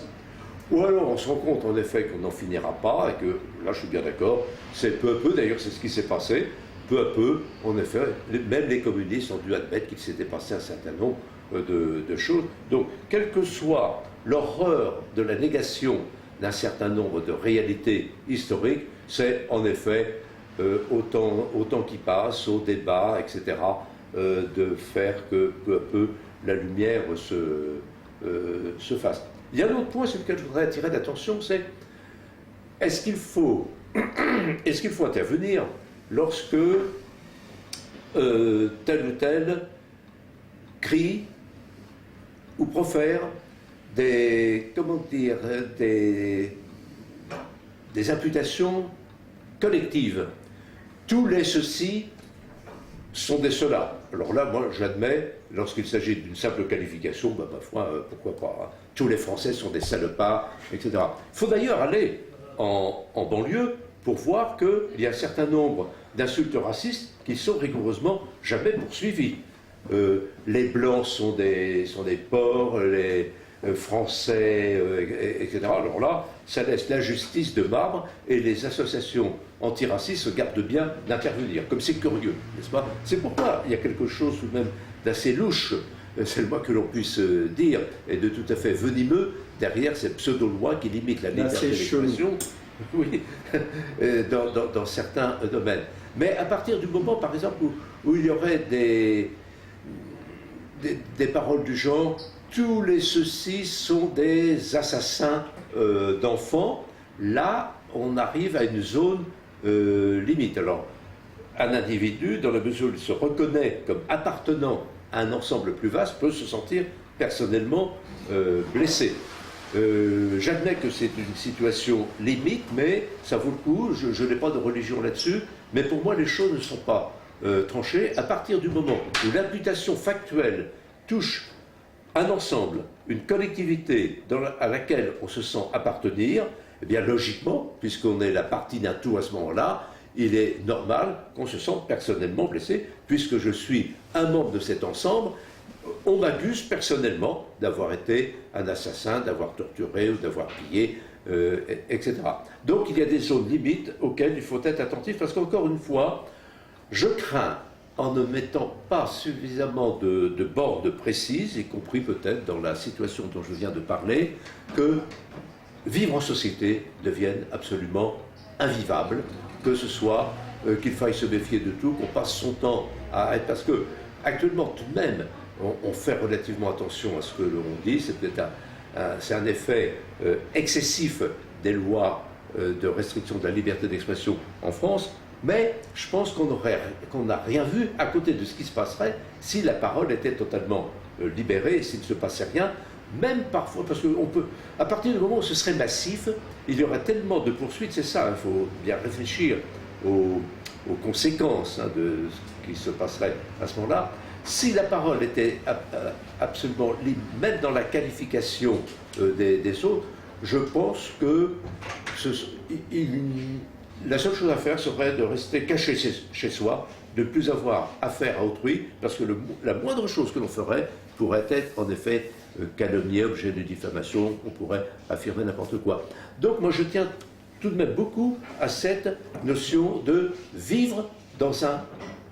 Speaker 2: ou alors on se rend compte en effet qu'on n'en finira pas, et que, là je suis bien d'accord, c'est peu à peu, d'ailleurs c'est ce qui s'est passé, peu à peu, en effet, même les communistes ont dû admettre qu'il s'était passé un certain nombre de choses. Donc, quelle que soit l'horreur de la négation d'un certain nombre de réalités historiques, c'est en effet, au temps qui passe, au débat, etc., de faire que peu à peu la lumière se fasse. Il y a un autre point sur lequel je voudrais attirer l'attention, c'est est-ce qu'il faut intervenir lorsque tel ou tel crie ou profère des imputations collectives. Tous les ceux-ci sont des ceux-là. Alors là, moi, j'admets, lorsqu'il s'agit d'une simple qualification, ma foi, pourquoi pas. Hein. Tous les Français sont des salopards, etc. Il faut d'ailleurs aller en banlieue pour voir qu'il y a un certain nombre d'insultes racistes qui sont rigoureusement jamais poursuivies. Les Blancs sont des porcs, les Français, etc. Alors là, ça laisse la justice de marbre et les associations antiracistes se gardent bien d'intervenir. Comme c'est curieux, n'est-ce pas? C'est pourquoi il y a quelque chose tout de même d'assez louche, c'est le moins que l'on puisse dire, et de tout à fait venimeux derrière ces pseudo-lois qui limitent la liberté d'expression. Oui, dans certains domaines. Mais à partir du moment, par exemple, où il y aurait des paroles du genre « tous les ceux-ci sont des assassins d'enfants », là, on arrive à une zone limite. Alors, un individu, dans la mesure où il se reconnaît comme appartenant à un ensemble plus vaste, peut se sentir personnellement blessé. J'admets que c'est une situation limite, mais ça vaut le coup, je n'ai pas de religion là-dessus, mais pour moi les choses ne sont pas tranchées. À partir du moment où l'imputation factuelle touche un ensemble, une collectivité à laquelle on se sent appartenir, eh bien logiquement, puisqu'on est la partie d'un tout à ce moment-là, il est normal qu'on se sente personnellement blessé, puisque je suis un membre de cet ensemble. On m'accuse personnellement d'avoir été un assassin, d'avoir torturé ou d'avoir pillé, etc. Donc il y a des zones limites auxquelles il faut être attentif, parce qu'encore une fois, je crains, en ne mettant pas suffisamment de bornes précises, y compris peut-être dans la situation dont je viens de parler, que vivre en société devienne absolument invivable, que ce soit qu'il faille se méfier de tout, qu'on passe son temps à être... Parce que actuellement, tout de même, on fait relativement attention à ce que l'on dit, c'est peut-être un effet excessif des lois de restriction de la liberté d'expression en France, mais je pense qu'on n'a rien vu à côté de ce qui se passerait si la parole était totalement libérée, s'il ne se passait rien, même parfois, parce qu'on peut, à partir du moment où ce serait massif, il y aurait tellement de poursuites, c'est ça, il faut bien réfléchir aux conséquences de ce qui se passerait à ce moment-là. Si la parole était absolument libre, même dans la qualification des autres, je pense que la seule chose à faire serait de rester caché chez soi, de ne plus avoir affaire à autrui, parce que la moindre chose que l'on ferait pourrait être en effet calomnié, objet de diffamation, on pourrait affirmer n'importe quoi. Donc moi je tiens tout de même beaucoup à cette notion de vivre dans un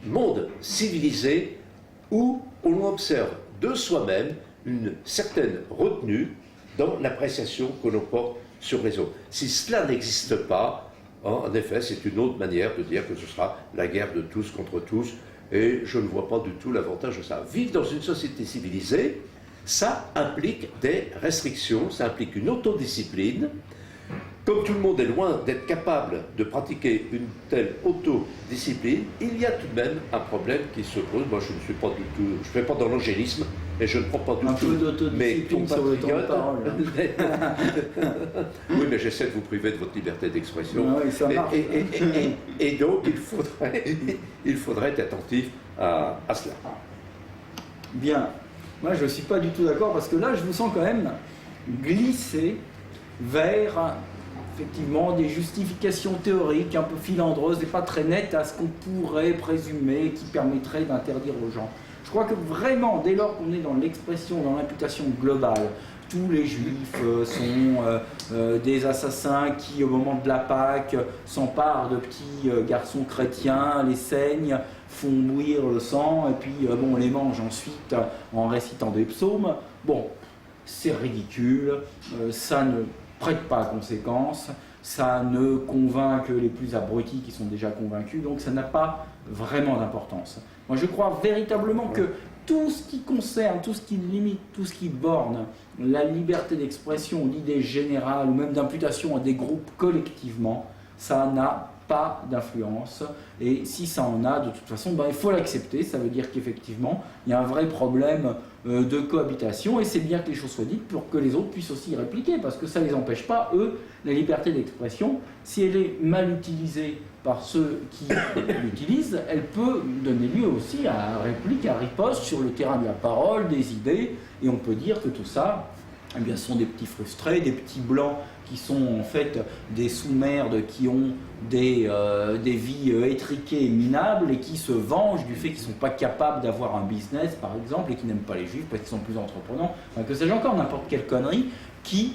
Speaker 2: monde civilisé où on observe de soi-même une certaine retenue dans l'appréciation que l'on porte sur les autres. Si cela n'existe pas, en effet, c'est une autre manière de dire que ce sera la guerre de tous contre tous, et je ne vois pas du tout l'avantage de ça. Vivre dans une société civilisée, ça implique des restrictions, ça implique une autodiscipline. Comme tout le monde est loin d'être capable de pratiquer une telle autodiscipline, il y a tout de même un problème qui se pose. Moi, je ne suis pas du tout, je ne fais pas dans l'angélisme, et je ne prends pas du tout mes compatriotes. Oui, mais j'essaie de vous priver de votre liberté d'expression.
Speaker 1: Ah oui, ça marche.
Speaker 2: Et donc, il faudrait être attentif à cela.
Speaker 1: Bien. Moi, je ne suis pas du tout d'accord, parce que là, je vous sens quand même glisser vers effectivement des justifications théoriques un peu filandreuses et pas très nettes à ce qu'on pourrait présumer qui permettrait d'interdire aux gens. Je crois que vraiment, dès lors qu'on est dans l'expression, dans l'imputation globale, tous les juifs sont des assassins qui, au moment de la Pâque, s'emparent de petits garçons chrétiens, les saignent, font bouillir le sang, et puis bon, les mangent ensuite en récitant des psaumes. Bon, c'est ridicule, ça ne prête pas à conséquence, ça ne convainc que les plus abrutis qui sont déjà convaincus, donc ça n'a pas vraiment d'importance. Moi je crois véritablement que tout ce qui concerne, tout ce qui limite, tout ce qui borne la liberté d'expression, l'idée générale ou même d'imputation à des groupes collectivement, ça n'a pas d'influence. Et si ça en a, de toute façon, ben, il faut l'accepter. Ça veut dire qu'effectivement, il y a un vrai problème de cohabitation et c'est bien que les choses soient dites pour que les autres puissent aussi y répliquer parce que ça ne les empêche pas, eux, la liberté d'expression. Si elle est mal utilisée par ceux qui l'utilisent, elle peut donner lieu aussi à réplique, à riposte sur le terrain de la parole, des idées, et on peut dire que tout ça, eh bien, ce sont des petits frustrés, des petits blancs qui sont en fait des sous-merdes qui ont des vies étriquées et minables et qui se vengent du fait qu'ils ne sont pas capables d'avoir un business, par exemple, et qui n'aiment pas les juifs parce qu'ils sont plus entreprenants, enfin, que sais-je encore, n'importe quelle connerie qui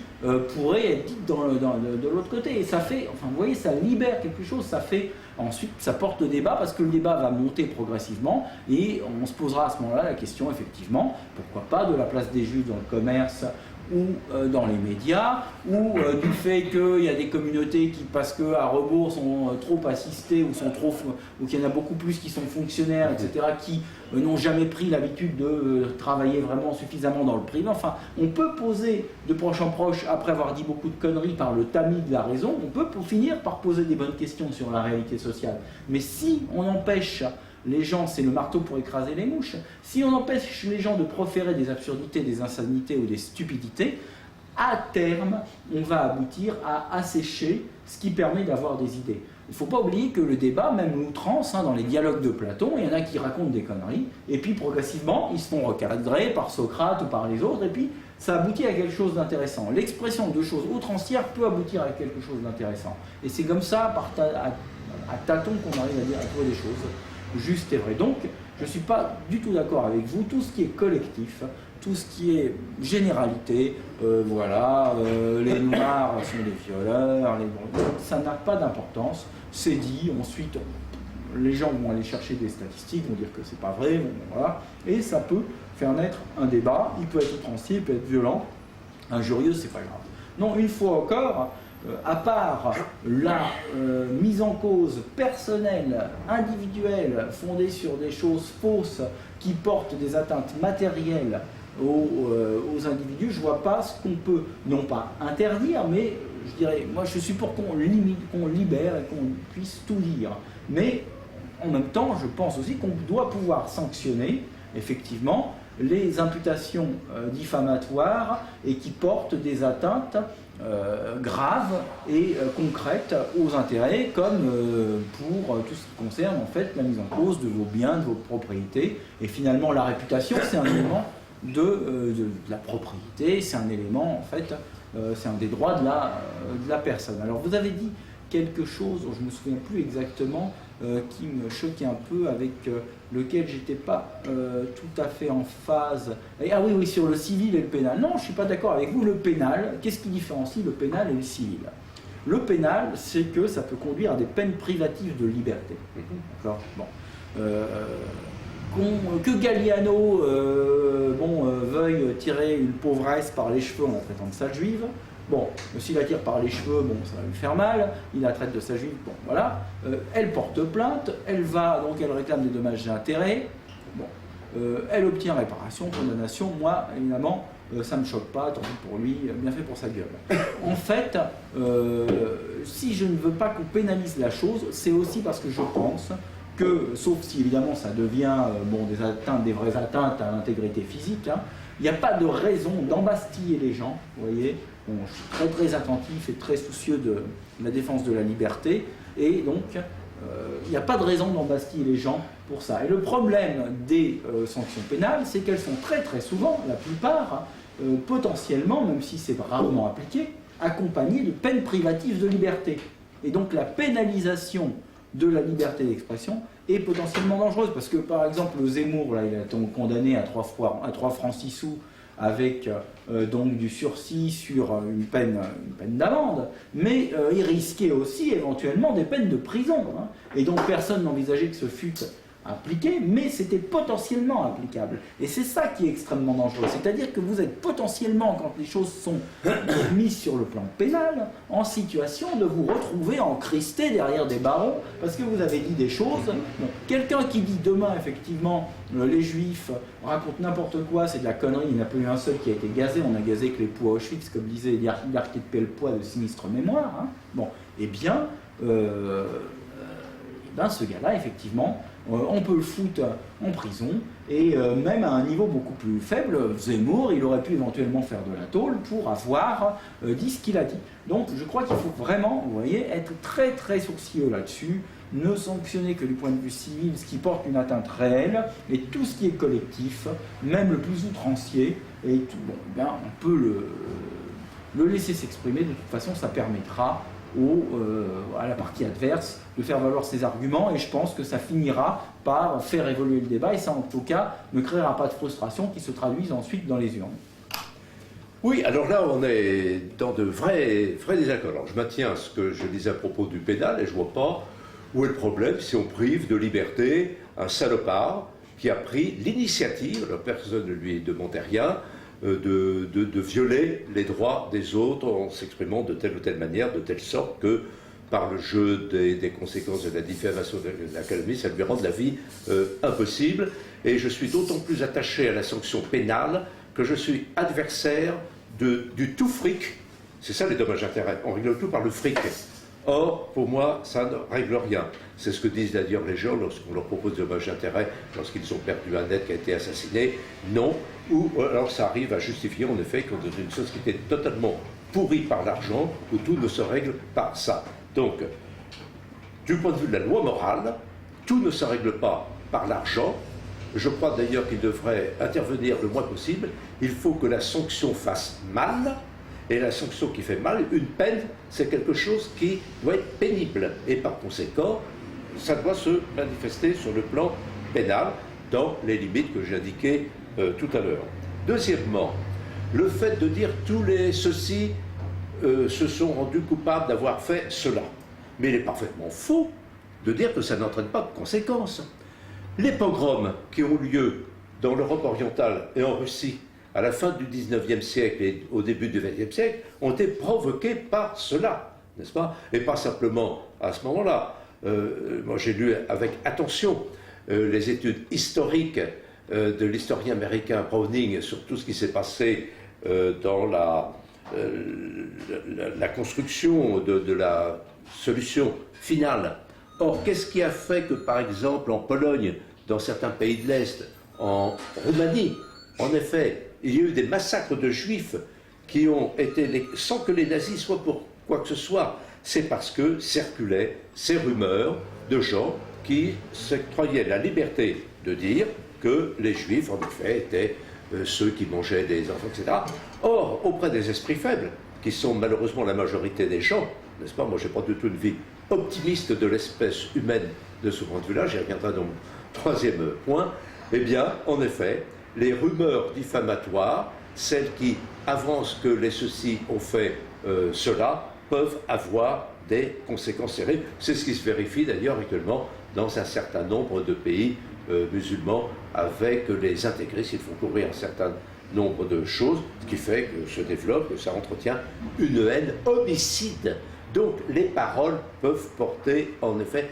Speaker 1: pourrait être dite de l'autre côté. Et ça fait, enfin vous voyez, ça libère quelque chose, ça fait, ensuite ça porte le débat parce que le débat va monter progressivement et on se posera à ce moment-là la question, effectivement, pourquoi pas de la place des juifs dans le commerce ou dans les médias, ou du fait qu'il y a des communautés qui, parce qu'à rebours, sont trop assistées, ou qu'il y en a beaucoup plus qui sont fonctionnaires, etc., qui n'ont jamais pris l'habitude de travailler vraiment suffisamment dans le privé. Enfin, on peut poser de proche en proche, après avoir dit beaucoup de conneries par le tamis de la raison, on peut finir par poser des bonnes questions sur la réalité sociale. Mais si on empêche les gens, c'est le marteau pour écraser les mouches. Si on empêche les gens de proférer des absurdités, des insanités ou des stupidités, à terme, on va aboutir à assécher ce qui permet d'avoir des idées. Il ne faut pas oublier que le débat, même l'outrance, dans les dialogues de Platon, il y en a qui racontent des conneries, et puis progressivement, ils se font recadrer par Socrate ou par les autres, et puis ça aboutit à quelque chose d'intéressant. L'expression de choses outrancières peut aboutir à quelque chose d'intéressant. Et c'est comme ça, à tâtons, qu'on arrive à trouver des choses juste et vrai. Donc, je ne suis pas du tout d'accord avec vous. Tout ce qui est collectif, tout ce qui est généralité, les noirs sont des violeurs, ça n'a pas d'importance. C'est dit, ensuite, les gens vont aller chercher des statistiques, vont dire que c'est pas vrai, voilà. Et ça peut faire naître un débat. Il peut être outrancier, il peut être violent, injurieux, c'est pas grave. Non, une fois encore, à part la mise en cause personnelle, individuelle, fondée sur des choses fausses qui portent des atteintes matérielles aux individus, je ne vois pas ce qu'on peut, non pas interdire, mais je dirais, moi je suis pour qu'on limite, qu'on libère et qu'on puisse tout dire. Mais en même temps, je pense aussi qu'on doit pouvoir sanctionner, effectivement, les imputations diffamatoires et qui portent des atteintes graves et concrètes aux intérêts, comme pour tout ce qui concerne en fait la mise en cause de vos biens, de vos propriétés. Et finalement, la réputation, c'est un élément de la propriété, c'est un élément, en fait, c'est un des droits de la personne. Alors, vous avez dit quelque chose, je ne me souviens plus exactement, qui me choquait un peu, avec lequel j'étais pas tout à fait en phase. Ah oui, sur le civil et le pénal. Non, je ne suis pas d'accord avec vous. Le pénal, qu'est-ce qui différencie le pénal et le civil? Le pénal, c'est que ça peut conduire à des peines privatives de liberté. D'accord ? Bon. Que Galliano veuille tirer une pauvresse par les cheveux en la traitant de sale juive, bon, s'il la tire par les cheveux, bon, ça va lui faire mal, il la traite de sale juive, bon, voilà. Elle porte plainte, elle réclame des dommages et intérêts, bon, elle obtient réparation, condamnation, moi, évidemment, ça ne me choque pas, tant pis pour lui, bien fait pour sa gueule. En fait, si je ne veux pas qu'on pénalise la chose, c'est aussi parce que je pense que, sauf si évidemment ça devient des vraies atteintes à l'intégrité physique, il n'y a pas de raison d'embastiller les gens, vous voyez. Bon, je suis très très attentif et très soucieux de la défense de la liberté, et donc il n'y a pas de raison d'embastiller les gens pour ça. Et le problème des sanctions pénales, c'est qu'elles sont très très souvent, la plupart, potentiellement, même si c'est rarement appliqué, accompagnées de peines privatives de liberté. Et donc la pénalisation de la liberté d'expression est potentiellement dangereuse, parce que par exemple Zemmour, là, il a été condamné à 3 francs 6 sous avec donc du sursis sur une peine d'amende, mais il risquait aussi éventuellement des peines de prison. Hein. Et donc personne n'envisageait que ce fût appliqué, mais c'était potentiellement applicable. Et c'est ça qui est extrêmement dangereux. C'est-à-dire que vous êtes potentiellement, quand les choses sont mises sur le plan pénal, en situation de vous retrouver encristé derrière des barreaux, parce que vous avez dit des choses. Bon, quelqu'un qui dit demain, effectivement, les Juifs racontent n'importe quoi, c'est de la connerie, il n'y en a pas eu un seul qui a été gazé, on a gazé que les poids Auschwitz, comme disait l'Arcade Pellepoix de sinistre mémoire. Hein. Bon, eh bien, ce gars-là, effectivement, on peut le foutre en prison, et même à un niveau beaucoup plus faible, Zemmour, il aurait pu éventuellement faire de la tôle pour avoir dit ce qu'il a dit. Donc je crois qu'il faut vraiment, vous voyez, être très très sourcilleux là-dessus, ne sanctionner que du point de vue civil ce qui porte une atteinte réelle, et tout ce qui est collectif, même le plus outrancier, et tout, bon, bien, on peut le laisser s'exprimer, de toute façon ça permettra à la partie adverse de faire valoir ses arguments, et je pense que ça finira par faire évoluer le débat, et ça en tout cas ne créera pas de frustration qui se traduise ensuite dans les urnes.
Speaker 2: Oui, alors là on est dans de vrais désaccords. Alors je maintiens ce que je disais à propos du pénal, et je ne vois pas où est le problème si on prive de liberté un salopard qui a pris l'initiative, la personne ne lui demandait rien, de violer les droits des autres en s'exprimant de telle ou telle manière, de telle sorte que par le jeu des conséquences de la diffamation de la calomnie, ça lui rend la vie impossible. Et je suis d'autant plus attaché à la sanction pénale que je suis adversaire du tout fric. C'est ça les dommages-intérêts. On règle tout par le fric. Or, pour moi, ça ne règle rien. C'est ce que disent d'ailleurs les gens lorsqu'on leur propose des dommages-intérêts, lorsqu'ils ont perdu un être qui a été assassiné. Non. Ou alors ça arrive à justifier en effet qu'on est dans une société totalement pourrie par l'argent, où tout ne se règle par ça. Donc, du point de vue de la loi morale, tout ne se règle pas par l'argent. Je crois d'ailleurs qu'il devrait intervenir le moins possible. Il faut que la sanction fasse mal. Et la sanction qui fait mal, une peine, c'est quelque chose qui doit être pénible. Et par conséquent, ça doit se manifester sur le plan pénal, dans les limites que j'ai indiquées tout à l'heure. Deuxièmement, le fait de dire tous les ceux-ci se sont rendus coupables d'avoir fait cela. Mais il est parfaitement faux de dire que ça n'entraîne pas de conséquences. Les pogroms qui ont lieu dans l'Europe orientale et en Russie à la fin du XIXe siècle et au début du XXe siècle, ont été provoqués par cela, n'est-ce pas? Et pas simplement à ce moment-là. Moi, j'ai lu avec attention les études historiques de l'historien américain Browning sur tout ce qui s'est passé dans la construction de la solution finale. Or, qu'est-ce qui a fait que, par exemple, en Pologne, dans certains pays de l'Est, en Roumanie, en effet, il y a eu des massacres de juifs qui ont été, sans que les nazis soient pour quoi que ce soit, c'est parce que circulaient ces rumeurs de gens qui se croyaient la liberté de dire que les juifs, en effet, étaient ceux qui mangeaient des enfants, etc. Or, auprès des esprits faibles, qui sont malheureusement la majorité des gens, n'est-ce pas? Moi, je n'ai pas du tout une vie optimiste de l'espèce humaine de ce point de vue-là, j'y reviendrai dans mon troisième point. Eh bien, en effet, les rumeurs diffamatoires, celles qui avancent que les ceux-ci ont fait cela, peuvent avoir des conséquences sérieuses. C'est ce qui se vérifie d'ailleurs actuellement dans un certain nombre de pays musulmans avec les intégristes. Ils font courir un certain nombre de choses, ce qui fait que se développe, que ça entretient une haine homicide. Donc les paroles peuvent porter, en effet,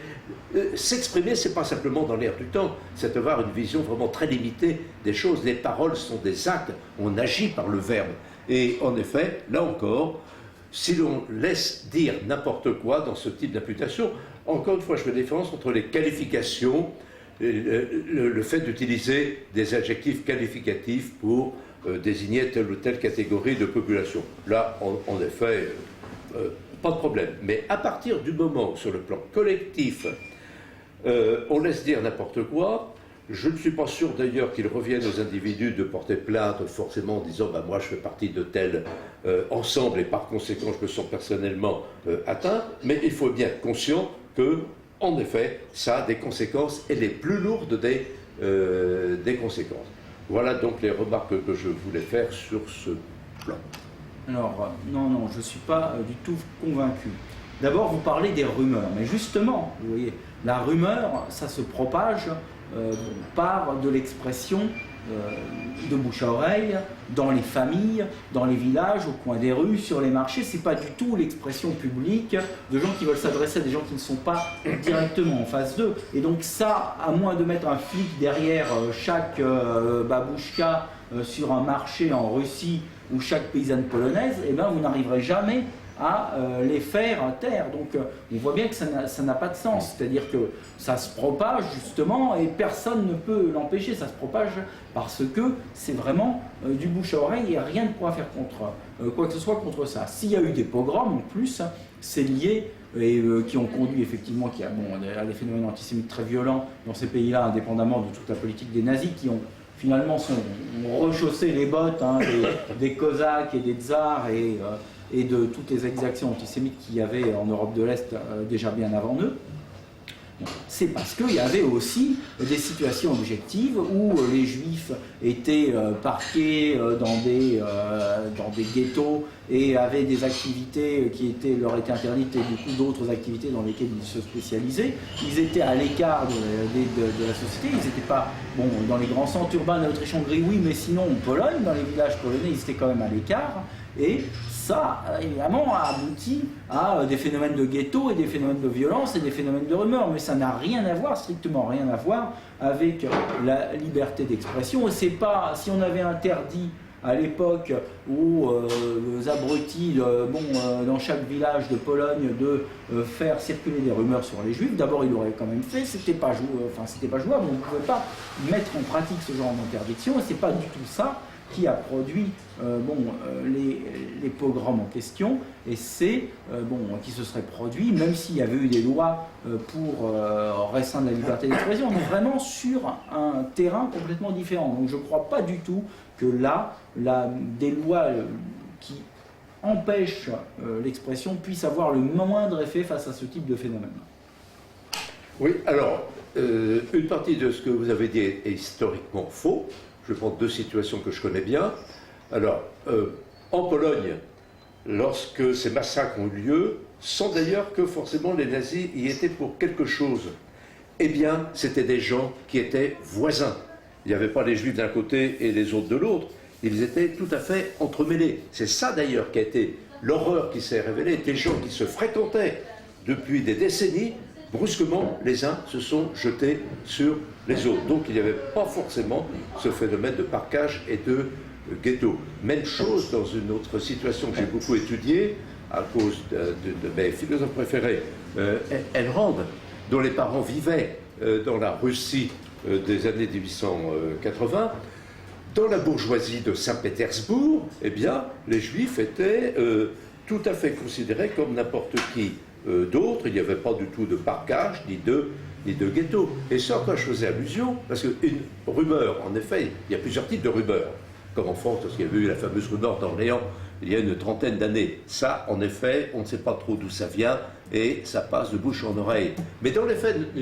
Speaker 2: s'exprimer, c'est pas simplement dans l'air du temps, c'est avoir une vision vraiment très limitée des choses. Les paroles sont des actes, on agit par le verbe. Et en effet, là encore, si l'on laisse dire n'importe quoi dans ce type d'imputation, encore une fois, je fais la différence entre les qualifications, le fait d'utiliser des adjectifs qualificatifs pour désigner telle ou telle catégorie de population. Là, en effet, pas de problème. Mais à partir du moment où, sur le plan collectif, on laisse dire n'importe quoi, je ne suis pas sûr d'ailleurs qu'il revienne aux individus de porter plainte forcément en disant bah, « moi je fais partie de tel ensemble et par conséquent je me sens personnellement atteint », mais il faut bien être conscient que, en effet, ça a des conséquences et les plus lourdes des conséquences. Voilà donc les remarques que je voulais faire sur ce plan.
Speaker 1: Alors, non, je ne suis pas du tout convaincu. D'abord, vous parlez des rumeurs, mais justement, vous voyez, la rumeur, ça se propage par de l'expression de bouche à oreille, dans les familles, dans les villages, au coin des rues, sur les marchés. C'est pas du tout l'expression publique de gens qui veulent s'adresser à des gens qui ne sont pas directement en face d'eux. Et donc ça, à moins de mettre un flic derrière chaque babouchka sur un marché en Russie ou chaque paysanne polonaise, eh ben, vous n'arriverez jamais à les faire taire. Donc on voit bien que ça n'a pas de sens, c'est-à-dire que ça se propage justement et personne ne peut l'empêcher, ça se propage parce que c'est vraiment du bouche à oreille et rien ne pourra faire contre quoi que ce soit contre ça. S'il y a eu des pogroms en plus, c'est lié et qui ont conduit effectivement à des phénomènes antisémites très violents dans ces pays-là, indépendamment de toute la politique des nazis qui ont finalement ont rechaussé les bottes des Cosaques et des Tsars et de toutes les exactions antisémites qu'il y avait en Europe de l'Est déjà bien avant eux. C'est parce qu'il y avait aussi des situations objectives où les juifs étaient parqués dans des ghettos et avaient des activités qui leur étaient interdites et du coup d'autres activités dans lesquelles ils se spécialisaient. Ils étaient à l'écart de la société, ils n'étaient pas dans les grands centres urbains d'Autriche-Hongrie, oui, mais sinon en Pologne, dans les villages polonais, ils étaient quand même à l'écart. Et ça, évidemment, a abouti à des phénomènes de ghetto et des phénomènes de violence et des phénomènes de rumeurs. Mais ça n'a rien à voir, strictement rien à voir, avec la liberté d'expression. Et c'est pas, si on avait interdit à l'époque aux abrutis, dans chaque village de Pologne, de faire circuler des rumeurs sur les juifs, d'abord il l'aurait quand même fait, c'était pas jouable, on ne pouvait pas mettre en pratique ce genre d'interdiction, et c'est pas du tout ça qui a produit les pogroms en question, et c'est qui se serait produit, même s'il y avait eu des lois pour restreindre la liberté d'expression, on est vraiment sur un terrain complètement différent. Donc je ne crois pas du tout que là, des lois qui empêchent l'expression puissent avoir le moindre effet face à ce type de phénomène.
Speaker 2: Oui, alors, une partie de ce que vous avez dit est historiquement faux. Je vais prendre deux situations que je connais bien. Alors, en Pologne, lorsque ces massacres ont eu lieu, sans d'ailleurs que forcément les nazis y étaient pour quelque chose, eh bien, c'était des gens qui étaient voisins. Il n'y avait pas les juifs d'un côté et les autres de l'autre. Ils étaient tout à fait entremêlés. C'est ça d'ailleurs qui a été l'horreur qui s'est révélée. Des gens qui se fréquentaient depuis des décennies, brusquement, les uns se sont jetés sur les autres. Donc il n'y avait pas forcément ce phénomène de parquage et de ghetto. Même chose dans une autre situation que j'ai beaucoup étudiée, à cause de mes philosophes préférés, Ayn Rand, dont les parents vivaient dans la Russie des années 1880. Dans la bourgeoisie de Saint-Pétersbourg, eh bien, les Juifs étaient tout à fait considérés comme n'importe qui d'autre. Il n'y avait pas du tout de parquage, ni de ghetto. Et ça, quand je faisais allusion, parce qu'une rumeur, en effet, il y a plusieurs types de rumeurs. Comme en France, parce qu'il y avait eu la fameuse rumeur d'Orléans il y a une trentaine d'années. Ça, en effet, on ne sait pas trop d'où ça vient et ça passe de bouche en oreille. Mais dans les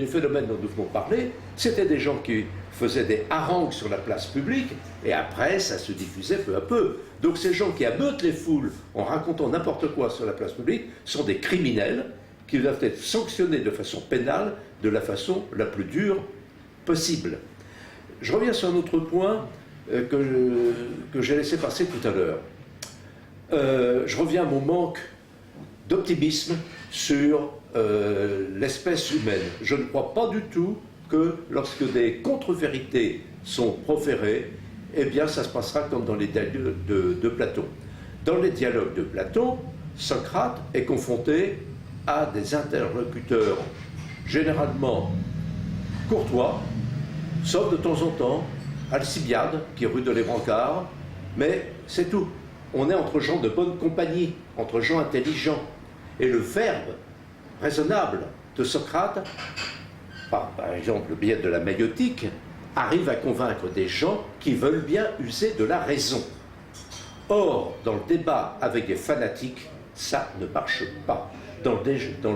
Speaker 2: phénomènes dont nous venons parler, c'était des gens qui faisaient des harangues sur la place publique et après, ça se diffusait peu à peu. Donc ces gens qui ameutent les foules en racontant n'importe quoi sur la place publique sont des criminels qui doivent être sanctionnés de façon pénale de la façon la plus dure possible. Je reviens sur un autre point que j'ai laissé passer tout à l'heure. Je reviens à mon manque d'optimisme sur l'espèce humaine. Je ne crois pas du tout que lorsque des contre-vérités sont proférées, eh bien ça se passera comme dans les dialogues de Platon. Dans les dialogues de Platon, Socrate est confronté à des interlocuteurs généralement courtois, sauf de temps en temps Alcibiade, qui est rue de l'Ébrancard, mais c'est tout. On est entre gens de bonne compagnie, entre gens intelligents. Et le verbe raisonnable de Socrate, par exemple le biais de la maïotique, arrive à convaincre des gens qui veulent bien user de la raison. Or, dans le débat avec des fanatiques, ça ne marche pas. Dans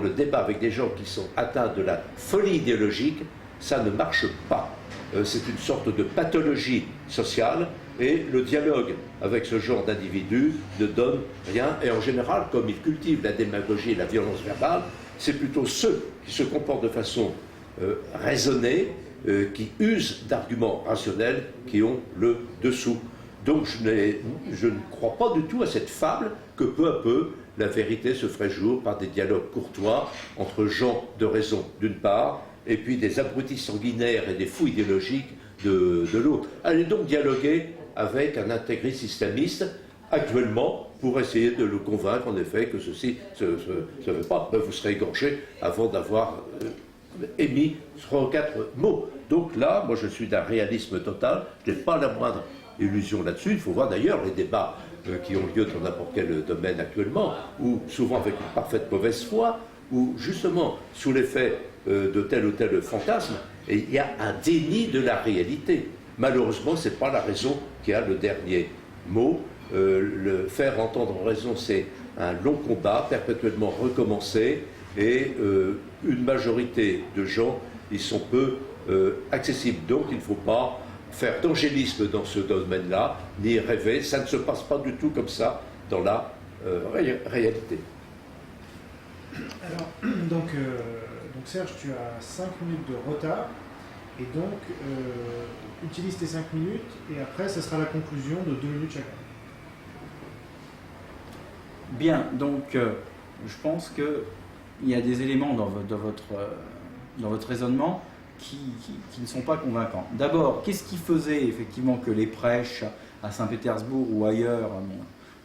Speaker 2: le débat avec des gens qui sont atteints de la folie idéologique, ça ne marche pas. c'est une sorte de pathologie sociale, et le dialogue avec ce genre d'individus ne donne rien. Et en général, comme ils cultivent la démagogie et la violence verbale, c'est plutôt ceux qui se comportent de façon raisonnée, qui usent d'arguments rationnels, qui ont le dessous. Donc je ne crois pas du tout à cette fable que peu à peu la vérité se ferait jour par des dialogues courtois entre gens de raison d'une part, et puis des abrutis sanguinaires et des fous idéologiques de l'autre. Allez donc dialoguer avec un intégriste islamiste actuellement pour essayer de le convaincre en effet que ceci ne se fait pas. Ben, vous serez égorgé avant d'avoir émis 3 ou 4 mots. Donc là, moi je suis d'un réalisme total, je n'ai pas la moindre illusion là-dessus. Il faut voir d'ailleurs les débats qui ont lieu dans n'importe quel domaine actuellement, ou souvent avec une parfaite mauvaise foi, ou justement sous l'effet de tel ou tel fantasme, et il y a un déni de la réalité. Malheureusement, ce n'est pas la raison qui a le dernier mot. Le faire entendre raison, c'est un long combat, perpétuellement recommencé, et une majorité de gens, ils sont peu accessibles. Donc il ne faut pas faire d'angélisme dans ce domaine-là, ni rêver. Ça ne se passe pas du tout comme ça dans la réalité.
Speaker 3: Alors, donc Serge, tu as 5 minutes de retard, et donc utilise tes 5 minutes, et après, ce sera la conclusion de 2 minutes chacun.
Speaker 1: Bien, donc je pense qu'il y a des éléments dans votre raisonnement qui ne sont pas convaincants. D'abord, qu'est-ce qui faisait effectivement que les prêches à Saint-Pétersbourg ou ailleurs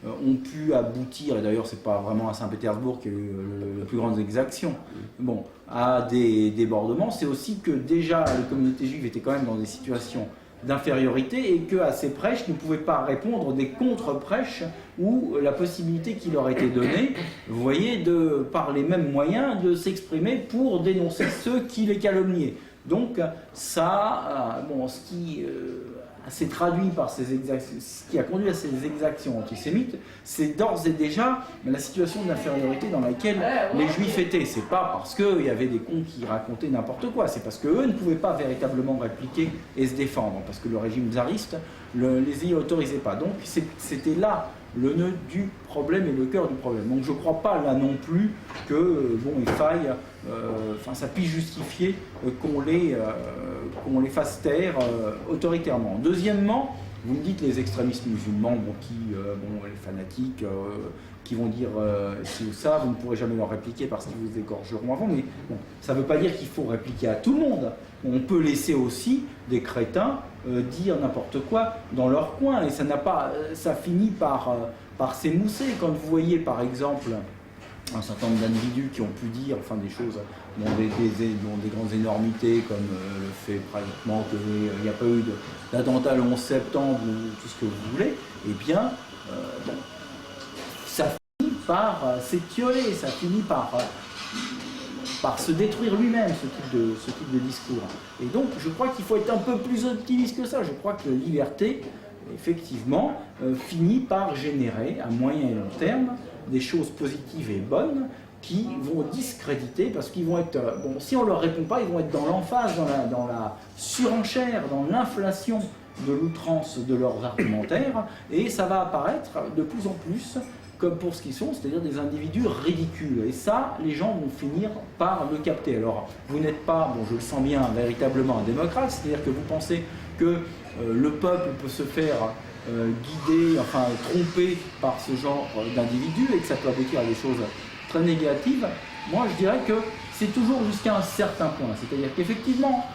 Speaker 1: ont pu aboutir, et d'ailleurs c'est pas vraiment à Saint-Pétersbourg qu'il y a eu les plus grandes exactions, bon, à des débordements? C'est aussi que déjà les communautés juives étaient quand même dans des situations d'infériorité, et qu'à ces prêches ne pouvaient pas répondre des contre-prêches ou la possibilité qui leur était donnée, vous voyez, par les mêmes moyens de s'exprimer pour dénoncer ceux qui les calomniaient. Donc ça, bon, ce qui s'est traduit par ce qui a conduit à ces exactions antisémites, c'est d'ores et déjà la situation d'infériorité dans laquelle les Juifs étaient. C'est pas parce qu'il y avait des cons qui racontaient n'importe quoi, c'est parce qu'eux ne pouvaient pas véritablement répliquer et se défendre, parce que le régime tsariste les y autorisait pas. Donc c'était là le nœud du problème et le cœur du problème. Donc je ne crois pas là non plus que bon, il faille, ça puisse justifier qu'on les fasse taire autoritairement. Deuxièmement, vous me dites les extrémistes musulmans, les fanatiques qui vont dire ci ou ça, vous ne pourrez jamais leur répliquer parce qu'ils vous égorgeront avant, mais bon, ça ne veut pas dire qu'il faut répliquer à tout le monde. On peut laisser aussi des crétins dire n'importe quoi dans leur coin, et ça finit par s'émousser. Quand vous voyez par exemple un certain nombre d'individus qui ont pu dire des choses, des grandes énormités, comme le fait pratiquement qu'il n'y a pas eu d'attentat le 11 septembre ou tout ce que vous voulez, eh bien, ça finit par s'étioler, ça finit par se détruire lui-même, ce type de discours. Et donc, je crois qu'il faut être un peu plus optimiste que ça. Je crois que la liberté, effectivement, finit par générer, à moyen et long terme, des choses positives et bonnes qui vont discréditer, parce qu'ils vont être... si on ne leur répond pas, ils vont être dans l'emphase, dans la surenchère, dans l'inflation de l'outrance de leurs argumentaires, et ça va apparaître de plus en plus comme pour ce qu'ils sont, c'est-à-dire des individus ridicules. Et ça, les gens vont finir par le capter. Alors, vous n'êtes pas, je le sens bien, véritablement un démocrate, c'est-à-dire que vous pensez que le peuple peut se faire guider, tromper par ce genre d'individus, et que ça peut aboutir à des choses très négatives. Moi, je dirais que c'est toujours jusqu'à un certain point. C'est-à-dire qu'effectivement,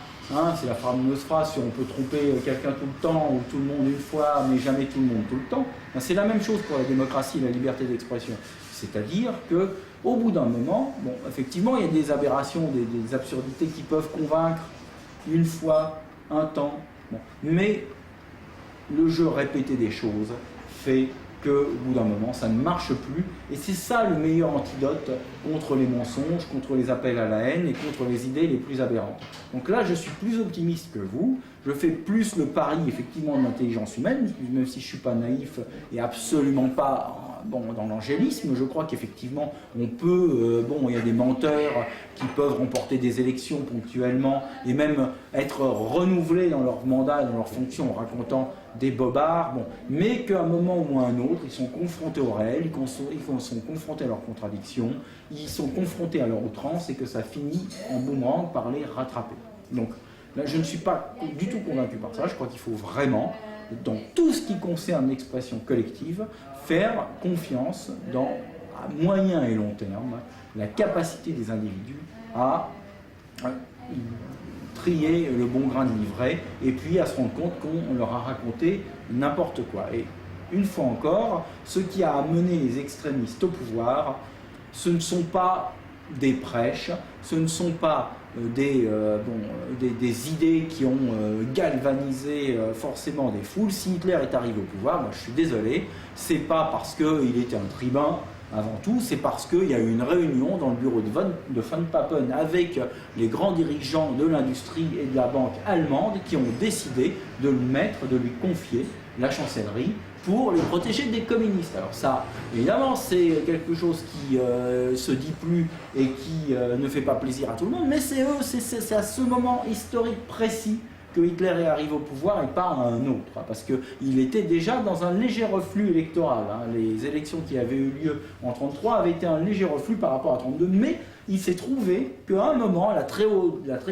Speaker 1: c'est la fameuse phrase sur on peut tromper quelqu'un tout le temps ou tout le monde une fois, mais jamais tout le monde tout le temps. C'est la même chose pour la démocratie et la liberté d'expression. C'est-à-dire qu'au bout d'un moment, effectivement, il y a des aberrations, des absurdités qui peuvent convaincre une fois, un temps, mais le jeu répété des choses fait qu'au bout d'un moment, ça ne marche plus. Et c'est ça le meilleur antidote contre les mensonges, contre les appels à la haine et contre les idées les plus aberrantes. Donc là, je suis plus optimiste que vous. Je fais plus le pari effectivement de l'intelligence humaine, même si je ne suis pas naïf et absolument pas dans l'angélisme. Je crois qu'effectivement on peut, il y a des menteurs qui peuvent remporter des élections ponctuellement et même être renouvelés dans leur mandat, dans leur fonction en racontant des bobards, mais qu'à un moment ou à un autre, ils sont confrontés au réel, ils sont confrontés à leurs contradictions, ils sont confrontés à leur outrance et que ça finit en boomerang par les rattraper. Donc là, je ne suis pas du tout convaincu par ça. Je crois qu'il faut vraiment, dans tout ce qui concerne l'expression collective, faire confiance à moyen et long terme, la capacité des individus à trier le bon grain de livret et puis à se rendre compte qu'on leur a raconté n'importe quoi. Et une fois encore, ce qui a amené les extrémistes au pouvoir, ce ne sont pas des prêches, ce ne sont pas des idées qui ont galvanisé forcément des foules. Si Hitler est arrivé au pouvoir, moi je suis désolé, c'est pas parce qu'il était un tribun avant tout, c'est parce qu'il y a eu une réunion dans le bureau de Von Papen avec les grands dirigeants de l'industrie et de la banque allemande qui ont décidé de lui confier la chancellerie pour les protéger des communistes. Alors ça, évidemment, c'est quelque chose qui se dit plus et qui ne fait pas plaisir à tout le monde, mais c'est à ce moment historique précis que Hitler est arrivé au pouvoir et pas à un autre, parce qu'il était déjà dans un léger reflux électoral. Les élections qui avaient eu lieu en 1933 avaient été un léger reflux par rapport à 1932, mais il s'est trouvé qu'à un moment, la très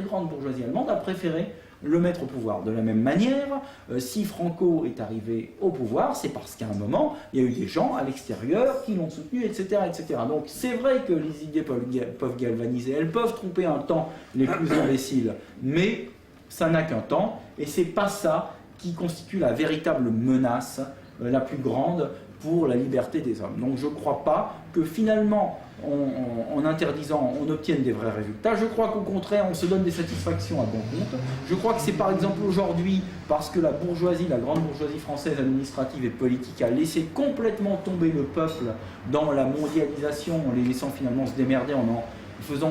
Speaker 1: grande bourgeoisie allemande a préféré le mettre au pouvoir. De la même manière, si Franco est arrivé au pouvoir, c'est parce qu'à un moment, il y a eu des gens à l'extérieur qui l'ont soutenu, etc., etc. Donc c'est vrai que les idées peuvent galvaniser, elles peuvent tromper un temps les plus imbéciles, mais ça n'a qu'un temps, et c'est pas ça qui constitue la véritable menace la plus grande pour la liberté des hommes. Donc je ne crois pas que finalement, en interdisant, on obtienne des vrais résultats. Je crois qu'au contraire, on se donne des satisfactions à bon compte. Je crois que c'est par exemple aujourd'hui, parce que la bourgeoisie, la grande bourgeoisie française administrative et politique a laissé complètement tomber le peuple dans la mondialisation, en les laissant finalement se démerder en faisant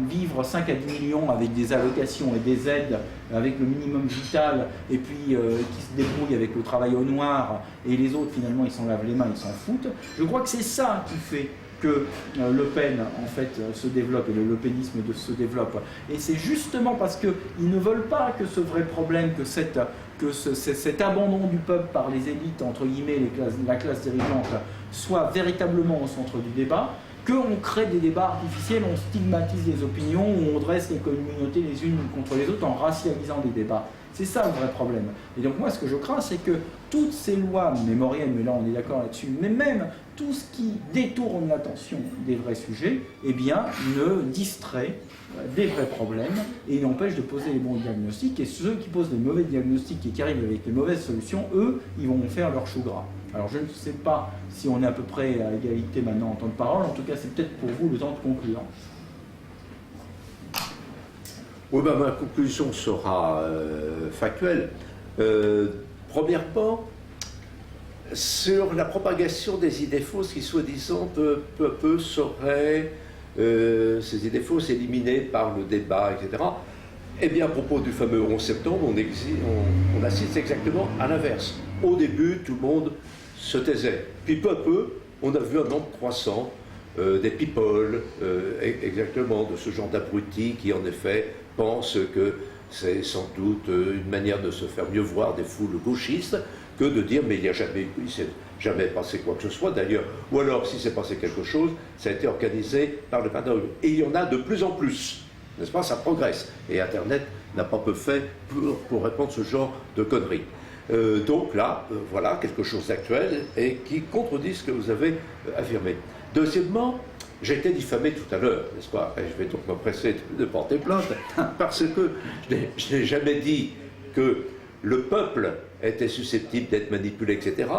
Speaker 1: vivre 5 à 10 millions avec des allocations et des aides, avec le minimum vital, et puis qui se débrouillent avec le travail au noir, et les autres finalement ils s'en lavent les mains, ils s'en foutent. Je crois que c'est ça qui fait que Le Pen en fait se développe, et le lepénisme se développe. Et c'est justement parce qu'ils ne veulent pas que ce vrai problème, que cet abandon du peuple par les élites, entre guillemets, la classe dirigeante, soit véritablement au centre du débat, qu'on crée des débats artificiels, on stigmatise les opinions, où on dresse les communautés les unes contre les autres en racialisant des débats. C'est ça le vrai problème. Et donc moi, ce que je crains, c'est que toutes ces lois mémorielles, mais là on est d'accord là-dessus, mais même tout ce qui détourne l'attention des vrais sujets, eh bien, ne distrait des vrais problèmes et n'empêche de poser les bons diagnostics. Et ceux qui posent les mauvais diagnostics et qui arrivent avec les mauvaises solutions, eux, ils vont faire leur chou gras. Alors je ne sais pas si on est à peu près à égalité maintenant en temps de parole, en tout cas c'est peut-être pour vous le temps de conclure.
Speaker 2: Oui, ma conclusion sera factuelle. Premièrement, sur la propagation des idées fausses qui, soi-disant, peu à peu seraient ces idées fausses éliminées par le débat, etc. Eh bien, à propos du fameux 11 septembre, on assiste exactement à l'inverse. Au début, tout le monde se taisait. Puis peu à peu, on a vu un nombre croissant des people, exactement, de ce genre d'abrutis qui, en effet, pensent que c'est sans doute une manière de se faire mieux voir des foules gauchistes que de dire mais il s'est jamais passé quoi que ce soit d'ailleurs, ou alors si s'est passé quelque chose, ça a été organisé par le Pentagone. Et il y en a de plus en plus, n'est-ce pas? Ça progresse. Et Internet n'a pas peu fait pour répondre ce genre de conneries. Donc là, voilà quelque chose d'actuel et qui contredit ce que vous avez affirmé. Deuxièmement, j'ai été diffamé tout à l'heure, n'est-ce pas? Et je vais donc m'empresser de porter plainte, parce que je n'ai jamais dit que le peuple était susceptible d'être manipulé, etc.